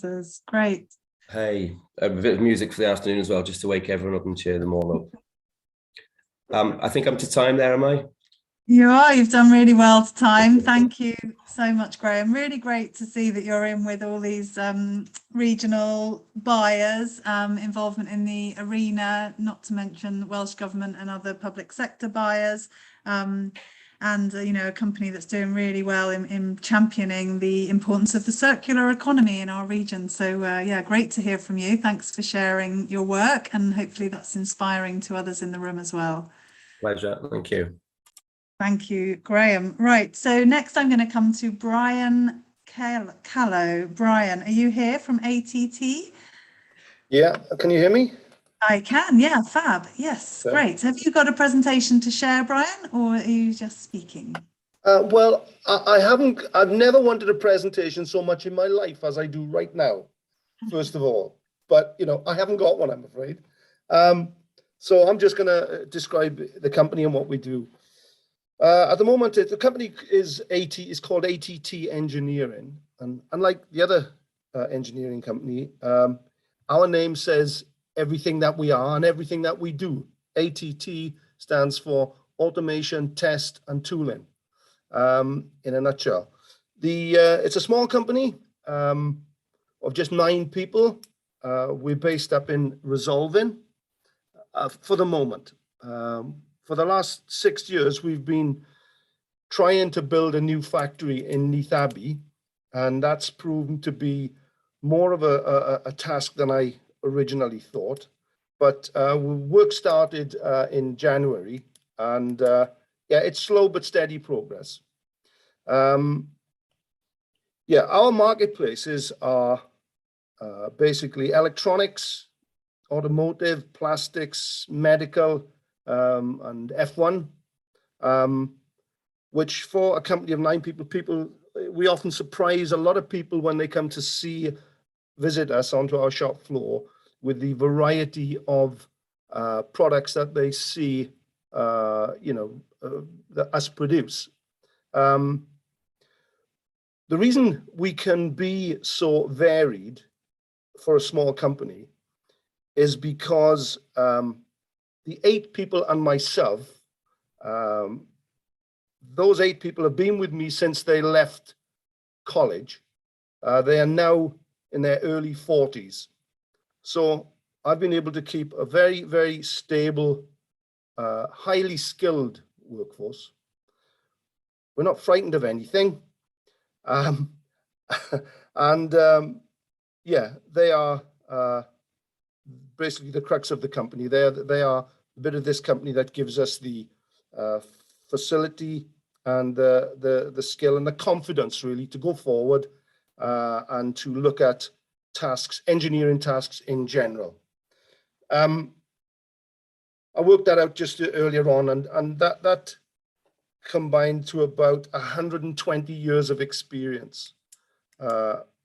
starters. Great. Hey, a bit of music for the afternoon as well, just to wake everyone up and cheer them all up. I think I'm to time there, am I? You are. You've done really well to time. Thank you so much, Graham. Really great to see that you're in with all these regional buyers, involvement in the arena, not to mention Welsh Government and other public sector buyers, and you know, a company that's doing really well in championing the importance of the circular economy in our region. So yeah, great to hear from you. Thanks for sharing your work, and hopefully that's inspiring to others in the room as well. Pleasure. Thank you. Thank you, Graham. Right, so next I'm going to come to Brian Callow. Brian, are you here from ATT? Yeah, can you hear me? I can, yeah, fab. Yes, Okay. great. Have you got a presentation to share, Brian, or are you just speaking? Well, I've never wanted a presentation so much in my life as I do right now, first of all. But, you know, I haven't got one, I'm afraid. So I'm just going to describe the company and what we do. At the moment, the company is called ATT Engineering, and unlike the other engineering company, our name says everything that we are and everything that we do. ATT stands for Automation, Test, and Tooling. In a nutshell, it's a small company of just 9 people. We're based up in Resolving for the moment. For the last 6 years, we've been trying to build a new factory in Neath, and that's proven to be more of a task than I originally thought. But work started in January, and yeah, it's slow but steady progress. Yeah, our marketplaces are basically electronics, automotive, plastics, medical, and F1, which for a company of 9 people, we often surprise a lot of people when they come to visit us onto our shop floor with the variety of products that they see, you know, that us produce. The reason we can be so varied for a small company is because the 8 people and myself, those 8 people have been with me since they left college. They are now in their early 40s. So I've been able to keep a very, very stable, highly skilled workforce. We're not frightened of anything. Yeah, they are basically the crux of the company. They are a bit of this company that gives us the facility and the skill and the confidence really to go forward and to look at tasks, engineering tasks in general. I worked that out just earlier on, and that combined to about 120 years of experience,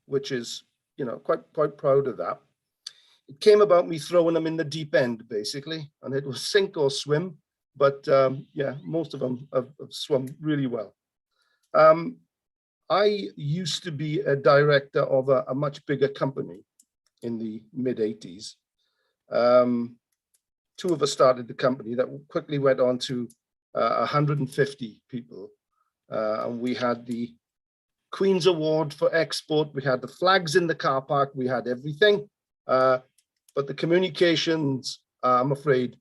which is, you know, quite proud of that. It came about me throwing them in the deep end, basically, and it was sink or swim. But yeah, most of them have swum really well. I used to be a director of a much bigger company in the mid-80s. 2 of us started the company that quickly went on to 150 people. And we had the Queen's Award for export. We had the flags in the car park. We had everything. But the communications, I'm afraid,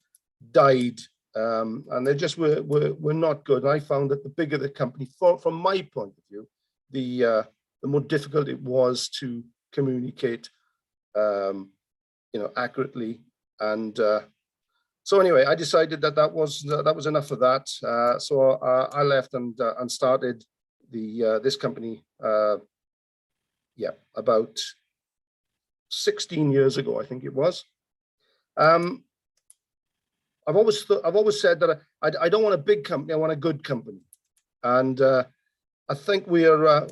died. And they just were not good. And I found that the bigger the company, from my point of view, the more difficult it was to communicate, you know, accurately. And so anyway, I decided that was enough of that. So I left and started this company. Yeah, about 16 years ago, I think it was. I've always said that I don't want a big company. I want a good company, and I think we are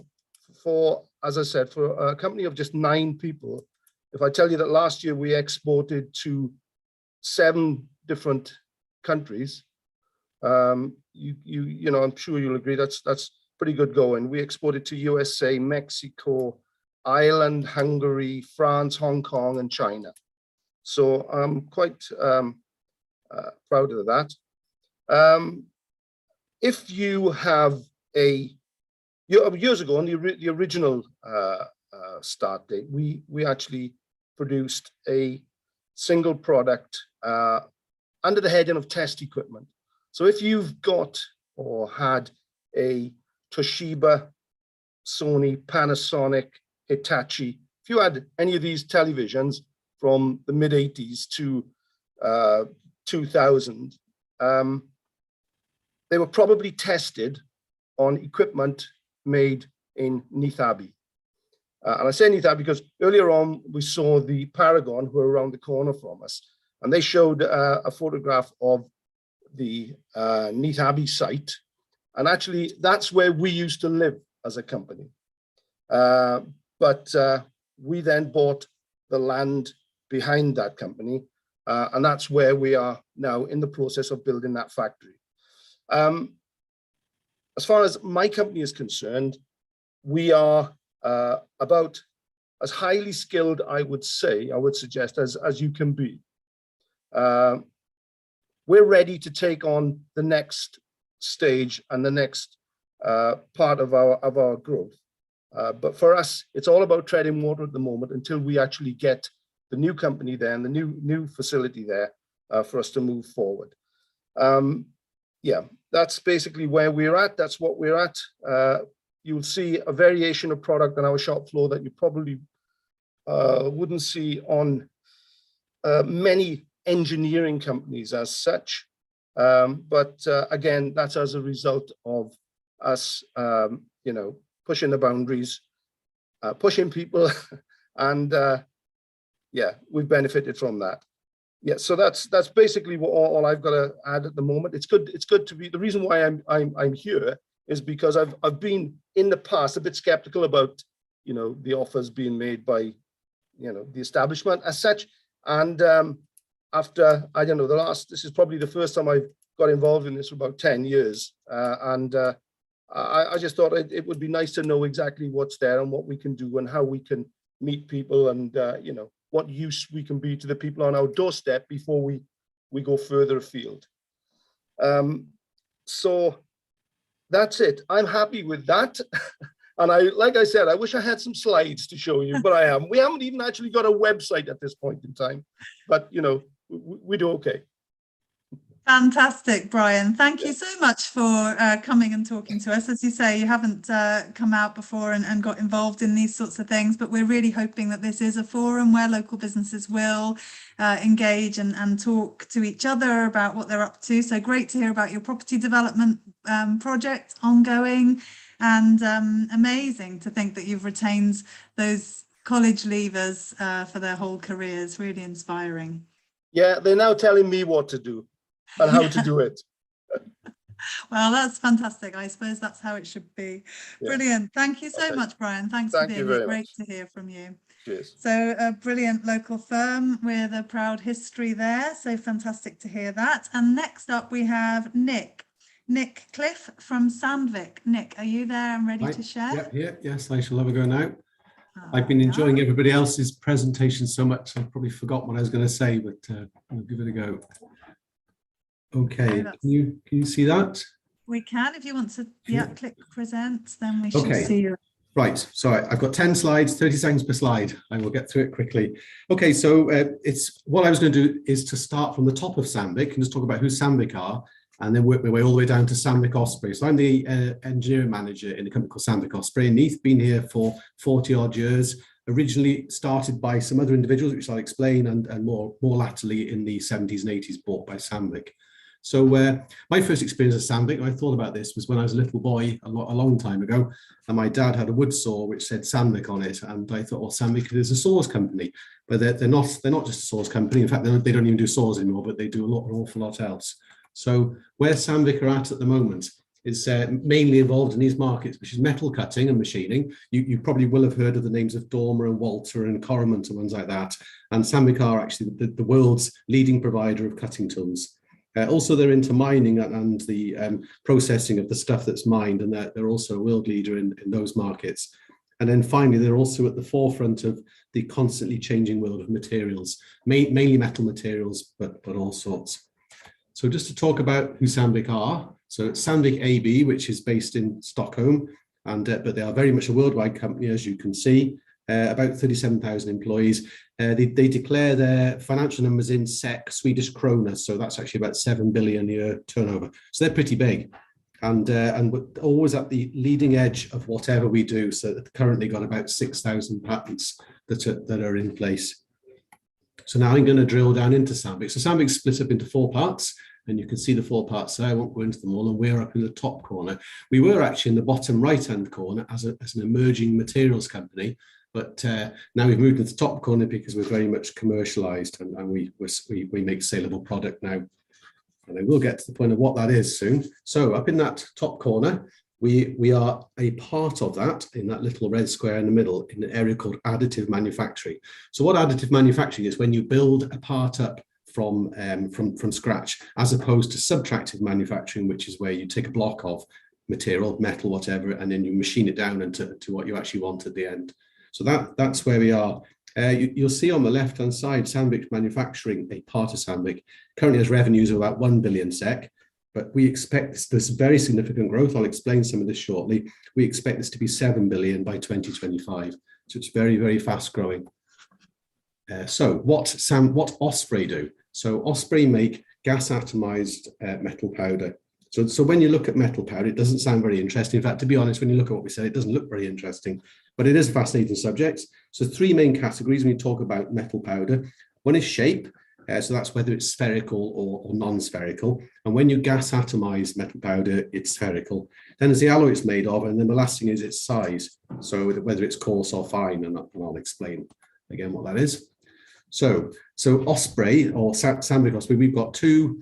as I said, for a company of just 9 people. If I tell you that last year we exported to 7 different countries, you know, I'm sure you'll agree that's pretty good going. We exported to USA, Mexico, Ireland, Hungary, France, Hong Kong, and China. So I'm quite proud of that. If you have years ago on the original start date, we actually produced a single product under the heading of test equipment. So if you've got or had a Toshiba, Sony, Panasonic, Hitachi, if you had any of these televisions from the mid 80s to 2000, they were probably tested on equipment made in Neath Abbey. And I say Neath Abbey because earlier on we saw the Paragon, who were around the corner from us, and they showed a photograph of the Neath Abbey site. And actually, that's where we used to live as a company. But we then bought the land behind that company, and that's where we are now in the process of building that factory. As far as my company is concerned, we are about as highly skilled, I would suggest, as you can be. We're ready to take on the next stage and the next part of our growth. But for us, it's all about treading water at the moment until we actually get the new company there and the new facility there for us to move forward. Yeah, that's basically where we're at. That's what we're at. You'll see a variation of product on our shop floor that you probably wouldn't see on many engineering companies as such. But again, that's as a result of us, pushing the boundaries, pushing people, and yeah, we've benefited from that. Yeah, so that's basically what all I've got to add at the moment. It's good to be. The reason why I'm here is because I've been in the past a bit skeptical about the offers being made by the establishment as such, and after I don't know this is probably the first time I've got involved in this for about 10 years, and I just thought it would be nice to know exactly what's there and what we can do and how we can meet people and what use we can be to the people on our doorstep before we go further afield. So that's it. I'm happy with that. And like I said, I wish I had some slides to show you, but I haven't. We haven't even actually got a website at this point in time, but we do okay. Fantastic, Brian. Thank you so much for coming and talking to us. As you say, you haven't come out before and got involved in these sorts of things, but we're really hoping that this is a forum where local businesses will engage and talk to each other about what they're up to. So great to hear about your property development project ongoing, and amazing to think that you've retained those college leavers for their whole careers. Really inspiring. Yeah, they're now telling me what to do and how to do it. Well, that's fantastic. I suppose that's how it should be. Yeah. Brilliant. Thank you so much, Brian. Thanks for being here. Great to hear from you. Cheers. So a brilliant local firm with a proud history there. So fantastic to hear that. And next up we have Nick Cliff from Sandvik. Nick, are you there and ready to share? Yes, I shall have a go now. I've been enjoying everybody else's presentation so much, I've probably forgot what I was going to say, but I'll give it a go. Okay, can you see that? We can, if you want to, click present, then we should see you. Right, so I've got 10 slides, 30 seconds per slide. I will get through it quickly. Okay, so what I was going to do is to start from the top of Sandvik and just talk about who Sandvik are, and then work my way all the way down to Sandvik Osprey. So I'm the engineering manager in a company called Sandvik Osprey in Neath, been here for 40 odd years, originally started by some other individuals, which I'll explain, and more latterly in the 70s and 80s bought by Sandvik. So my first experience at Sandvik, I thought about this, was when I was a little boy a long time ago, and my dad had a wood saw which said Sandvik on it, and I thought, well, Sandvik is a saws company, but they're not just a saws company. In fact, they don't even do saws anymore, but they do an awful lot else. So where Sandvik are at the moment is mainly involved in these markets, which is metal cutting and machining. You probably will have heard of the names of Dormer and Walter and Coromant and ones like that. And Sandvik are actually the world's leading provider of cutting tools. Also, they're into mining and the processing of the stuff that's mined, and they're also a world leader in those markets. And then finally, they're also at the forefront of the constantly changing world of materials, mainly metal materials, but all sorts. So just to talk about who Sandvik are. So it's Sandvik AB, which is based in Stockholm, and but they are very much a worldwide company, as you can see, about 37,000 employees. They declare their financial numbers in SEK, Swedish krona, so that's actually about 7 billion a year turnover. So they're pretty big. And we're always at the leading edge of whatever we do. So they've currently got about 6,000 patents that are in place. So now I'm going to drill down into Sandvik. So Sandvik's split up into 4 parts, and you can see the 4 parts there. I won't go into them all, and we're up in the top corner. We were actually in the bottom right-hand corner as an emerging materials company, but now we've moved to the top corner because we're very much commercialized, and we make saleable product now. And I will get to the point of what that is soon. So up in that top corner, we are a part of that, in that little red square in the middle, in an area called additive manufacturing. So what additive manufacturing is when you build a part up from scratch, as opposed to subtractive manufacturing, which is where you take a block of material, metal, whatever, and then you machine it down into what you actually want at the end. So that's where we are. You'll see on the left-hand side, Sandvik manufacturing, a part of Sandvik, currently has revenues of about 1 billion SEK, but we expect this very significant growth. I'll explain some of this shortly. We expect this to be 7 billion by 2025. So it's very, very fast growing. So what Osprey do? So Osprey make gas atomized metal powder. So when you look at metal powder, it doesn't sound very interesting. In fact, to be honest, when you look at what we said, it doesn't look very interesting, but it is a fascinating subject. So 3 main categories when you talk about metal powder. One is shape. So that's whether it's spherical or non-spherical. And when you gas atomize metal powder, it's spherical. Then there's the alloy it's made of, and then the last thing is its size. So whether it's coarse or fine, and I'll explain again what that is. So Osprey, or Sandvik Osprey, we've got 2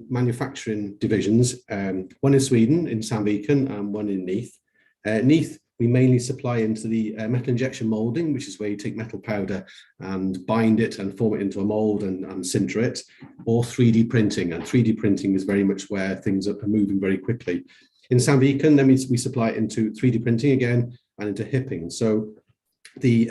manufacturing divisions, one in Sweden, in Sandviken, and one in Neath. Neath, we mainly supply into the metal injection molding, which is where you take metal powder and bind it and form it into a mold and sinter it, or 3D printing. And 3D printing is very much where things are moving very quickly. In Sandviken, then we supply it into 3D printing again and into hipping. So the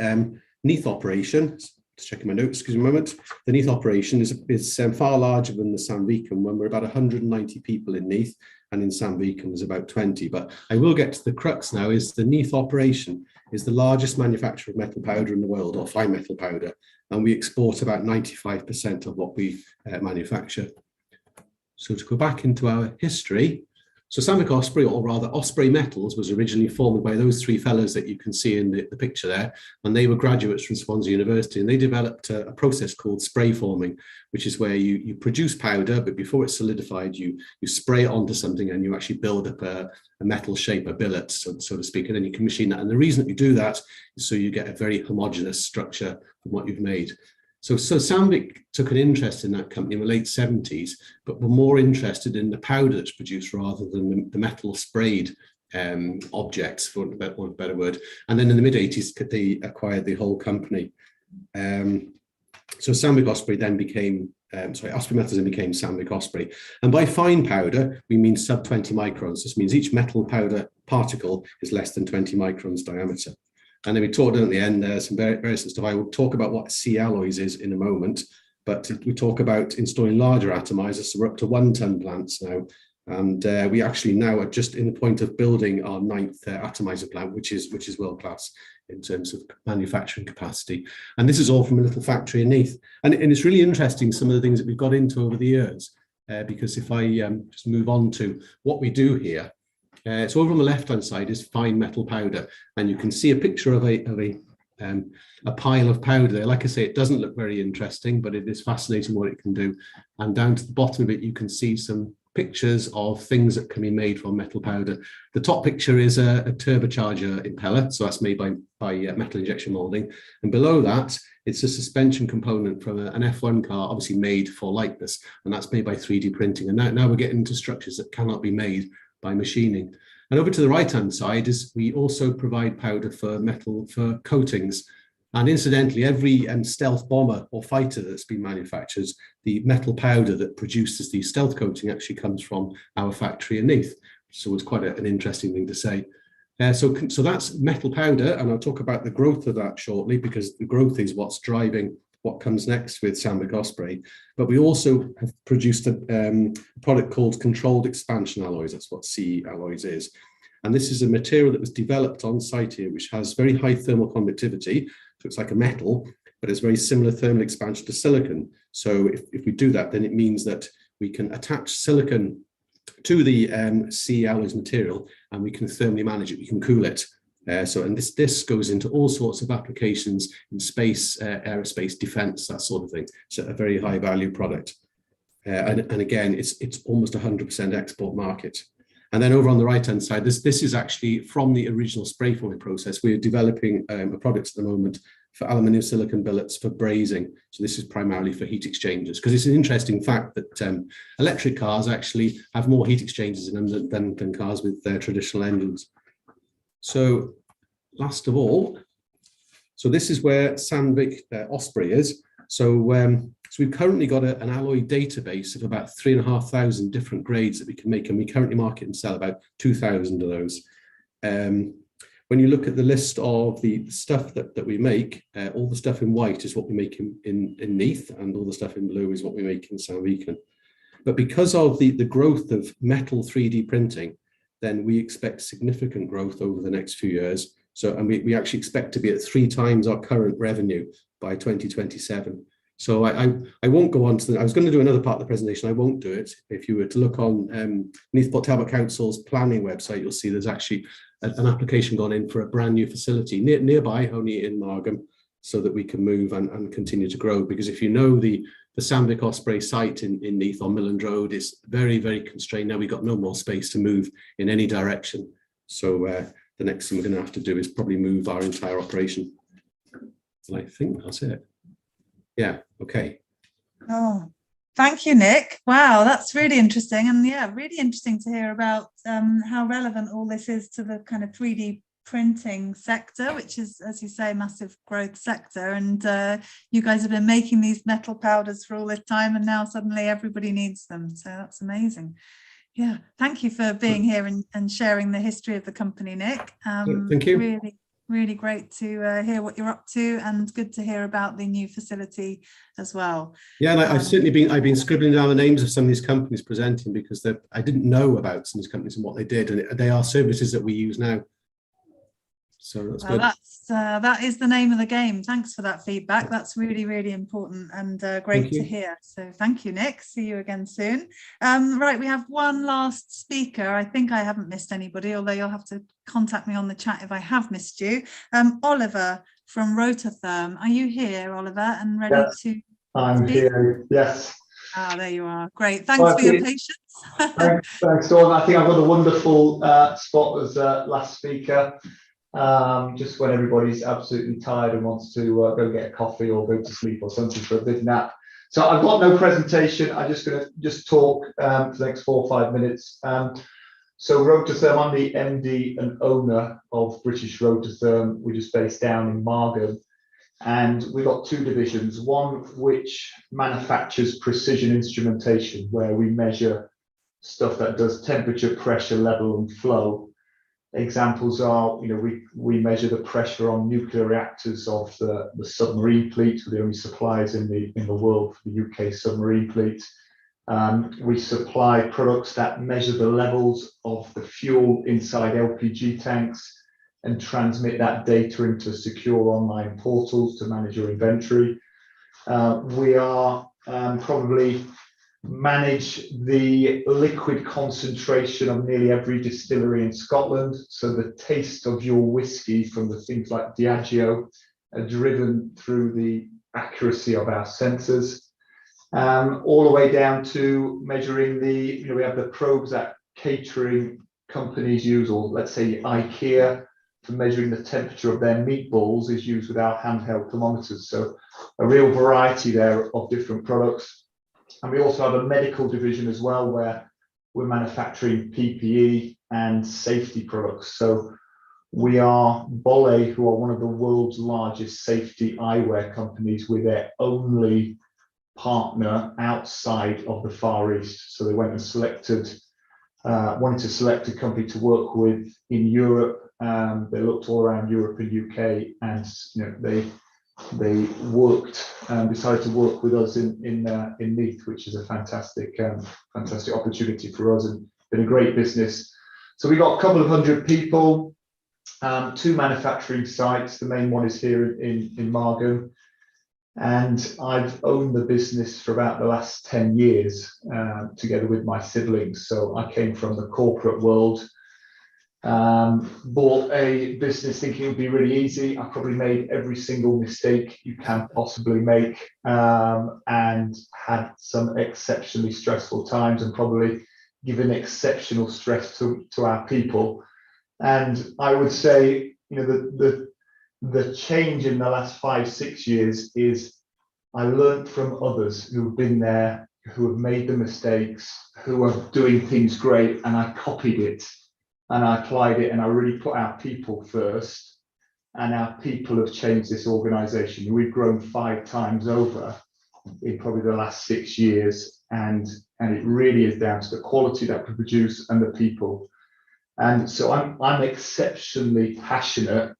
Neath operation, just checking my notes, excuse me a moment. The Neath operation is far larger than the Sandviken one. We're about 190 people in Neath, and in Sandviken there's about 20. But I will get to the crux now, is the Neath operation is the largest manufacturer of metal powder in the world, or fine metal powder, and we export about 95% of what we manufacture. So to go back into our history, so Sandvik Osprey, or rather Osprey Metals, was originally formed by those 3 fellows that you can see in the picture there, and they were graduates from Swansea University, and they developed a process called spray forming, which is where you produce powder, but before it's solidified, you spray it onto something and you actually build up a metal shape, a billet, so to speak, and then you can machine that. And the reason that you do that is so you get a very homogeneous structure from what you've made. So Sandvik took an interest in that company in the late 70s, but were more interested in the powder that's produced rather than the metal sprayed objects, for want of a better word. And then in the mid 80s, they acquired the whole company. So Sandvik Osprey then became, Osprey Metals then became Sandvik Osprey. And by fine powder, we mean sub 20 microns. This means each metal powder particle is less than 20 microns diameter. And then we talked at the end, some various stuff. I will talk about what C alloys is in a moment, but we talk about installing larger atomizers. So we're up to 1 ton plants now. And we actually now are just in the point of building our 9th atomizer plant, which is world class in terms of manufacturing capacity. And this is all from a little factory in Neath. And it's really interesting, some of the things that we've got into over the years, because if I just move on to what we do here. So over on the left-hand side is fine metal powder, and you can see a picture of a pile of powder there. Like I say, it doesn't look very interesting, but it is fascinating what it can do. And down to the bottom of it, you can see some pictures of things that can be made from metal powder. The top picture is a turbocharger impeller, so that's made by metal injection molding. And below that, it's a suspension component from an F1 car, obviously made for lightness, and that's made by 3D printing. And now we're getting into structures that cannot be made by machining. And over to the right-hand side is we also provide powder for metal for coatings. And incidentally, every stealth bomber or fighter that's been manufactured, the metal powder that produces the stealth coating actually comes from our factory in Neath. So it's quite an interesting thing to say. So that's metal powder, and I'll talk about the growth of that shortly, because the growth is what's driving what comes next with Sandvik Osprey. But we also have produced a product called controlled expansion alloys. That's what CE alloys is. And this is a material that was developed on site here, which has very high thermal conductivity. So it's like a metal, but it's very similar thermal expansion to silicon. So if we do that, then it means that we can attach silicon to the CE alloys material, and we can thermally manage it. We can cool it. And this goes into all sorts of applications in space, aerospace, defense, that sort of thing. So a very high value product. And again, it's almost 100% export market. And then over on the right-hand side, this is actually from the original spray forming process. We're developing a product at the moment for aluminium silicon billets for brazing. So this is primarily for heat exchangers, because it's an interesting fact that electric cars actually have more heat exchangers in them than cars with their traditional engines. So last of all, so this is where Sandvik Osprey is. So we've currently got an alloy database of about 3,500 different grades that we can make, and we currently market and sell about 2,000 of those. When you look at the list of the stuff that we make, all the stuff in white is what we make in Neath, and all the stuff in blue is what we make in Sandviken. But because of the growth of metal 3D printing, then we expect significant growth over the next few years. So, and we actually expect to be at 3 times our current revenue by 2027. So I won't go on to I was going to do another part of the presentation. I won't do it. If you were to look on Neath Talbot Council's planning website, you'll see there's actually an application gone in for a brand new facility nearby, only in Margam, so that we can move and continue to grow. Because if you know the Sandvik Osprey site in Neath on Milland Road is very, very constrained. Now we've got no more space to move in any direction. So the next thing we're going to have to do is probably move our entire operation. And I think that's it. Yeah, okay. Oh, thank you, Nick. Wow, that's really interesting. And yeah, really interesting to hear about how relevant all this is to the kind of 3D printing sector, which is, as you say, a massive growth sector. And you guys have been making these metal powders for all this time, and now suddenly everybody needs them. So that's amazing. Yeah, thank you for being here and sharing the history of the company, Nick. Thank you. Really, really great to hear what you're up to, and good to hear about the new facility as well. Yeah, and I've certainly been scribbling down the names of some of these companies presenting, because I didn't know about some of these companies and what they did, and they are services that we use now. So that's good. That is the name of the game. Thanks for that feedback. That's really, really important and great to hear. So thank you, Nick. See you again soon. Right, we have one last speaker. I think I haven't missed anybody, although you'll have to contact me on the chat if I have missed you. Oliver from Rototherm. Are you here, Oliver, and ready to I'm speak? here, yes. Ah, there you are. Great. Thanks for your patience. Thanks, Dawn. I think I've got a wonderful spot as last speaker. Just when everybody's absolutely tired and wants to go get a coffee or go to sleep or something for a big nap. So I've got no presentation. I'm just going to talk for the next 4 or 5 minutes. So Rototherm, I'm the MD and owner of British Rototherm. We're just based down in Margam. And we've got 2 divisions, one which manufactures precision instrumentation, where we measure stuff that does temperature, pressure, level and flow. Examples are, we measure the pressure on nuclear reactors of the submarine fleet. We're the only suppliers in the world for the UK submarine fleet. We supply products that measure the levels of the fuel inside LPG tanks and transmit that data into secure online portals to manage your inventory. We are probably manage the liquid concentration of nearly every distillery in Scotland. So the taste of your whiskey from the things like Diageo are driven through the accuracy of our sensors. All the way down to measuring we have the probes that catering companies use, or let's say IKEA, for measuring the temperature of their meatballs is used with our handheld thermometers. So a real variety there of different products. And we also have a medical division as well, where we're manufacturing PPE and safety products. So we are Bolle, who are one of the world's largest safety eyewear companies. We're their only partner outside of the Far East. So they went and wanted to select a company to work with in Europe, They looked all around Europe and UK, and they worked decided to work with us in Neath, which is a fantastic opportunity for us, and been a great business. So we got a couple of hundred people, 2 manufacturing sites. The main one is here in Margam, and I've owned the business for about the last 10 years together with my siblings. So I came from the corporate world. Bought a business thinking it would be really easy. I probably made every single mistake you can possibly make, and had some exceptionally stressful times, and probably given exceptional stress to our people. And I would say, the change in the last 5-6 years is I learned from others who've been there, who have made the mistakes, who are doing things great, and I copied it. And I applied it, and I really put our people first, and our people have changed this organization. We've grown 5 times over in probably the last 6 years, and it really is down to the quality that we produce and the people. And so I'm exceptionally passionate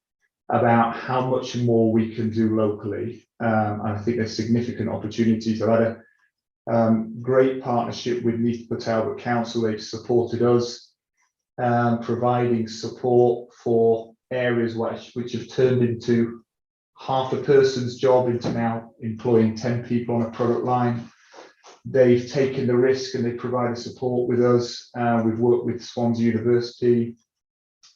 about how much more we can do locally. And I think there's significant opportunities. I've had a great partnership with Neath Talbot Council. They've supported us, providing support for areas which have turned into half a person's job into now employing 10 people on a product line. They've taken the risk and they provided support with us. We've worked with Swansea University.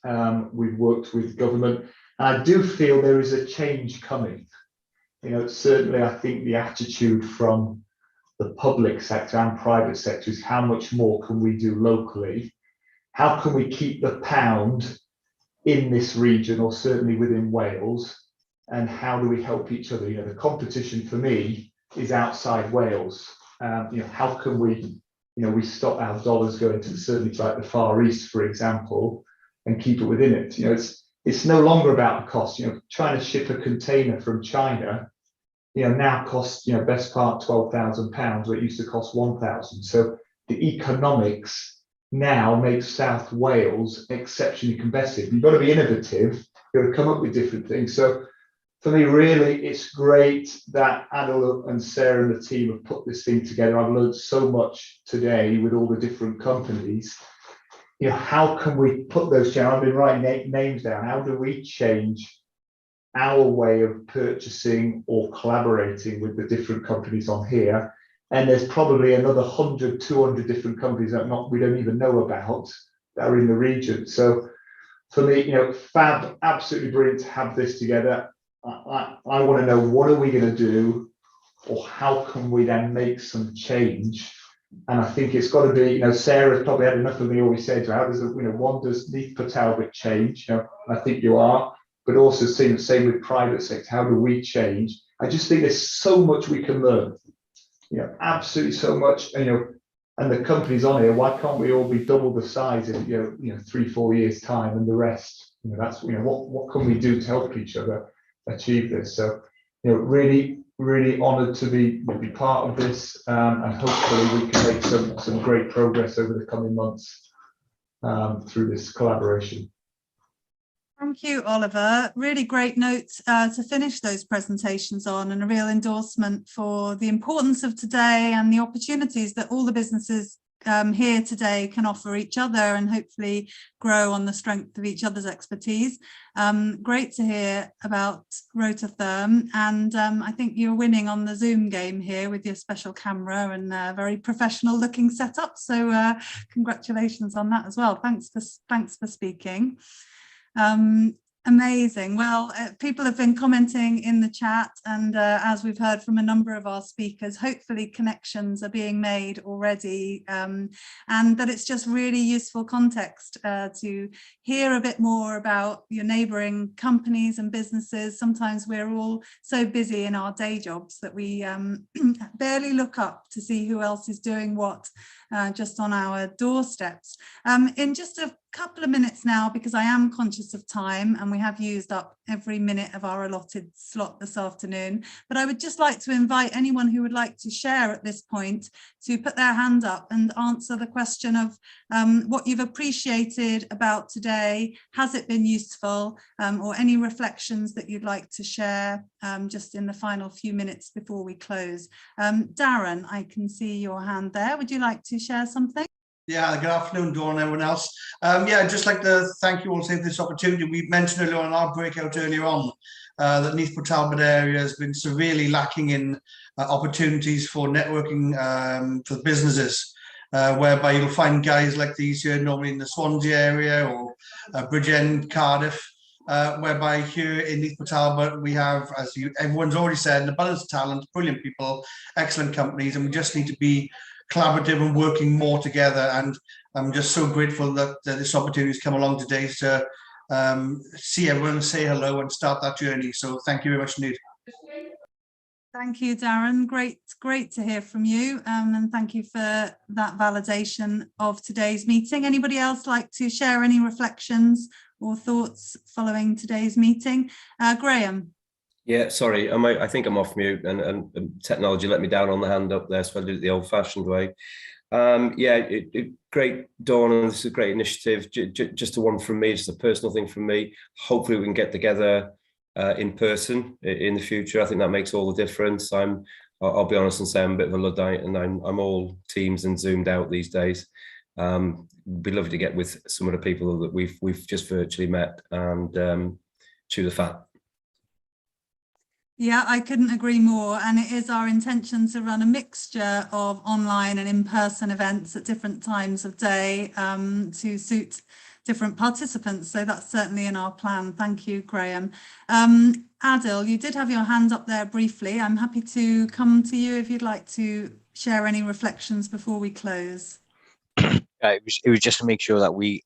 We've worked with government. And I do feel there is a change coming. Certainly I think the attitude from the public sector and private sector is how much more can we do locally? How can we keep the pound in this region, or certainly within Wales? And how do we help each other? The competition for me is outside Wales. How can we stop our dollars going to certainly like the Far East, for example, and keep it within it? It's no longer about the cost. Trying to ship a container from China, now costs best part £12,000, where it used to cost 1,000. So the economics now makes South Wales exceptionally competitive. You've got to be innovative. You've got to come up with different things. So for me, really, it's great that Adil and Sarah and the team have put this thing together. I've learned so much today with all the different companies. How can we put those down? I've been writing names down. How do we change our way of purchasing or collaborating with the different companies on here? And there's probably another 100, 200 different companies that we don't even know about that are in the region. So for me, fab, absolutely brilliant to have this together. I want to know, what are we going to do, or how can we then make some change? And I think it's got to be, Sarah's probably had enough of me always saying to her, how does one does Neath Talbot change? I think you are, but also same with private sector. How do we change? I just think there's so much we can learn. Absolutely so much. And the companies on here, why can't we all be double the size in 3-4 years time, and the rest? That's what can we do to help each other achieve this? So really honoured to be part of this, and hopefully we can make some great progress over the coming months through this collaboration. Thank you, Oliver. Really great notes to finish those presentations on, and a real endorsement for the importance of today and the opportunities that all the businesses here today can offer each other, and hopefully grow on the strength of each other's expertise. Great to hear about Rototherm, and I think you're winning on the Zoom game here with your special camera and very professional looking setup. So congratulations on that as well. Thanks for speaking. Amazing. Well, people have been commenting in the chat, and as we've heard from a number of our speakers, hopefully connections are being made already, and that it's just really useful context to hear a bit more about your neighbouring companies and businesses. Sometimes we're all so busy in our day jobs that we barely look up to see who else is doing what just on our doorsteps. In just a couple of minutes now, because I am conscious of time and we have used up every minute of our allotted slot this afternoon, but I would just like to invite anyone who would like to share at this point to put their hand up and answer the question of what you've appreciated about today. Has it been useful, or any reflections that you'd like to share just in the final few minutes before we close. Darren, I can see your hand there. Would you like to share something? Yeah, good afternoon, Dawn and everyone else. Yeah, I'd just like to thank you all for this opportunity. We mentioned earlier on our breakout earlier on that Neath Talbot area has been severely lacking in opportunities for networking for businesses, whereby you'll find guys like these here normally in the Swansea area or Bridgend, Cardiff, whereby here in Neath Talbot we have, as everyone's already said, an abundance of talent, brilliant people, excellent companies, and we just need to be collaborative and working more together. And I'm just so grateful that this opportunity has come along today to see everyone, say hello and start that journey. So thank you very much indeed. Thank you, Darren. Great to hear from you, and thank you for that validation of today's meeting. Anybody else like to share any reflections or thoughts following today's meeting? Graham. Yeah, sorry, I think I'm off mute, and technology let me down on the hand up there, so I did it the old-fashioned way. Yeah, great, Dawn, and this is a great initiative. Just a one from me, just a personal thing from me. Hopefully we can get together in person in the future. I think that makes all the difference. I'll be honest and say I'm a bit of a Luddite, and I'm all Teams and Zoomed out these days. It'd be lovely to get with some of the people that we've just virtually met and chew the fat. Yeah, I couldn't agree more. And it is our intention to run a mixture of online and in-person events at different times of day to suit different participants. So that's certainly in our plan. Thank you, Graham. Adil, you did have your hand up there briefly. I'm happy to come to you if you'd like to share any reflections before we close. It was just to make sure that we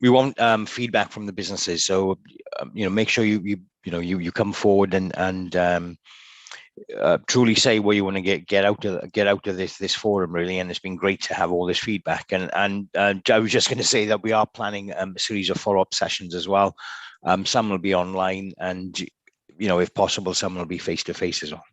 want feedback from the businesses. So make sure you come forward and truly say what you want to get out of this forum, really. And it's been great to have all this feedback. And I was just going to say that we are planning a series of follow-up sessions as well. Some will be online, and if possible, some will be face-to-face as well.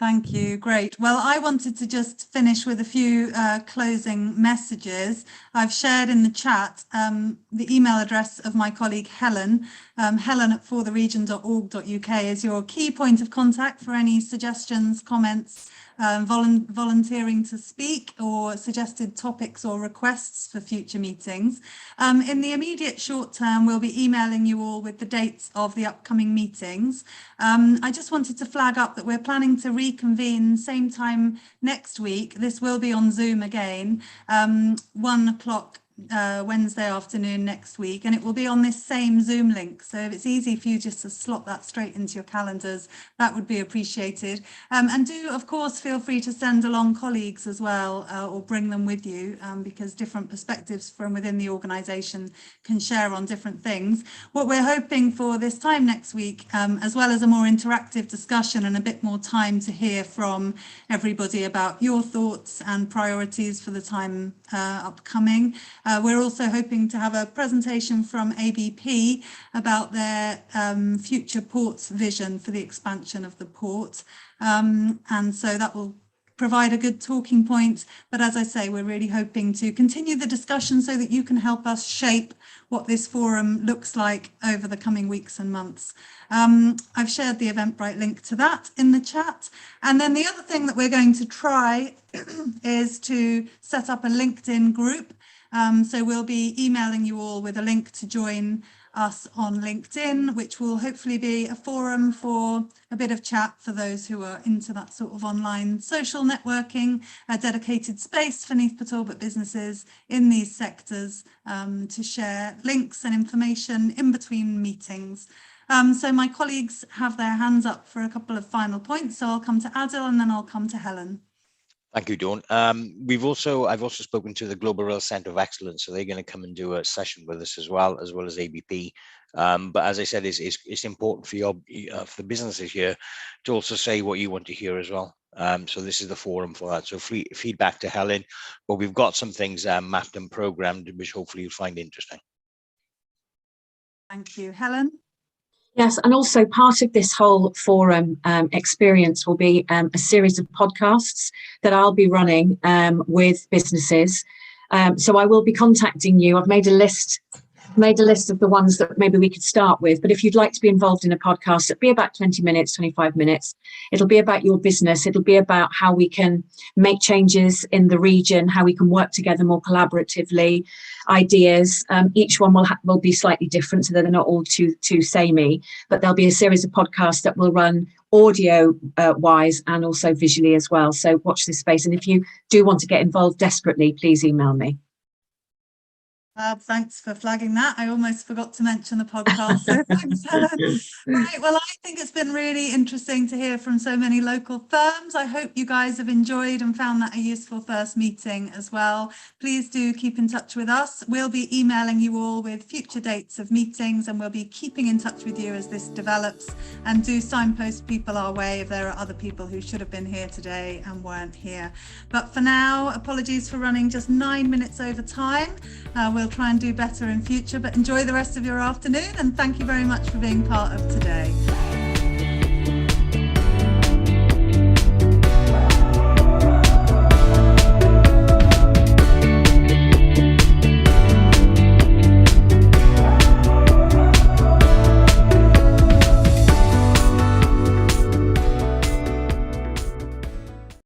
Thank you. Great. Well, I wanted to just finish with a few closing messages. I've shared in the chat the email address of my colleague Helen. Helen@fortheregion.org.uk is your key point of contact for any suggestions, comments, volunteering to speak, or suggested topics or requests for future meetings. In the immediate short term, we'll be emailing you all with the dates of the upcoming meetings. I just wanted to flag up that we're planning to reconvene same time next week. This will be on Zoom again, 1 o'clock Wednesday afternoon next week, and it will be on this same Zoom link. So if it's easy for you just to slot that straight into your calendars, that would be appreciated. And do, of course, feel free to send along colleagues as well, or bring them with you, because different perspectives from within the organisation can share on different things. What we're hoping for this time next week, as well as a more interactive discussion and a bit more time to hear from everybody about your thoughts and priorities for the time upcoming. We're also hoping to have a presentation from ABP about their future ports vision for the expansion of the port. And so that will provide a good talking point. But as I say, we're really hoping to continue the discussion so that you can help us shape what this forum looks like over the coming weeks and months. I've shared the Eventbrite link to that in the chat. And then the other thing that we're going to try is to set up a LinkedIn group. So we'll be emailing you all with a link to join us on LinkedIn, which will hopefully be a forum for a bit of chat for those who are into that sort of online social networking, a dedicated space for Neath Talbot businesses in these sectors to share links and information in between meetings. So my colleagues have their hands up for a couple of final points. So I'll come to Adil and then I'll come to Helen. Thank you, Dawn. I've also spoken to the Global Rail Centre of Excellence, so they're going to come and do a session with us as well as ABP. But as I said, it's important for the businesses here to also say what you want to hear as well. So this is the forum for that. So feedback to Helen, but we've got some things mapped and programmed, which hopefully you'll find interesting. Thank you. Helen? Yes, and also part of this whole forum experience will be a series of podcasts that I'll be running with businesses. So I will be contacting you. I've made a list of the ones that maybe we could start with. But if you'd like to be involved in a podcast, it'll be about 20 minutes, 25 minutes. It'll be about your business. It'll be about how we can make changes in the region, how we can work together more collaboratively, ideas. Each one will be slightly different, so that they're not all too samey. But there'll be a series of podcasts that will run audio wise and also visually as well. So watch this space. And if you do want to get involved desperately, please email me. Thanks for flagging that. I almost forgot to mention the podcast. So thanks, Helen. Right, well, I think it's been really interesting to hear from so many local firms. I hope you guys have enjoyed and found that a useful first meeting as well. Please do keep in touch with us. We'll be emailing you all with future dates of meetings, and we'll be keeping in touch with you as this develops, and do signpost people our way if there are other people who should have been here today and weren't here. But for now, apologies for running just 9 minutes over time. We'll try and do better in future, but enjoy the rest of your afternoon, and thank you very much for being part of today.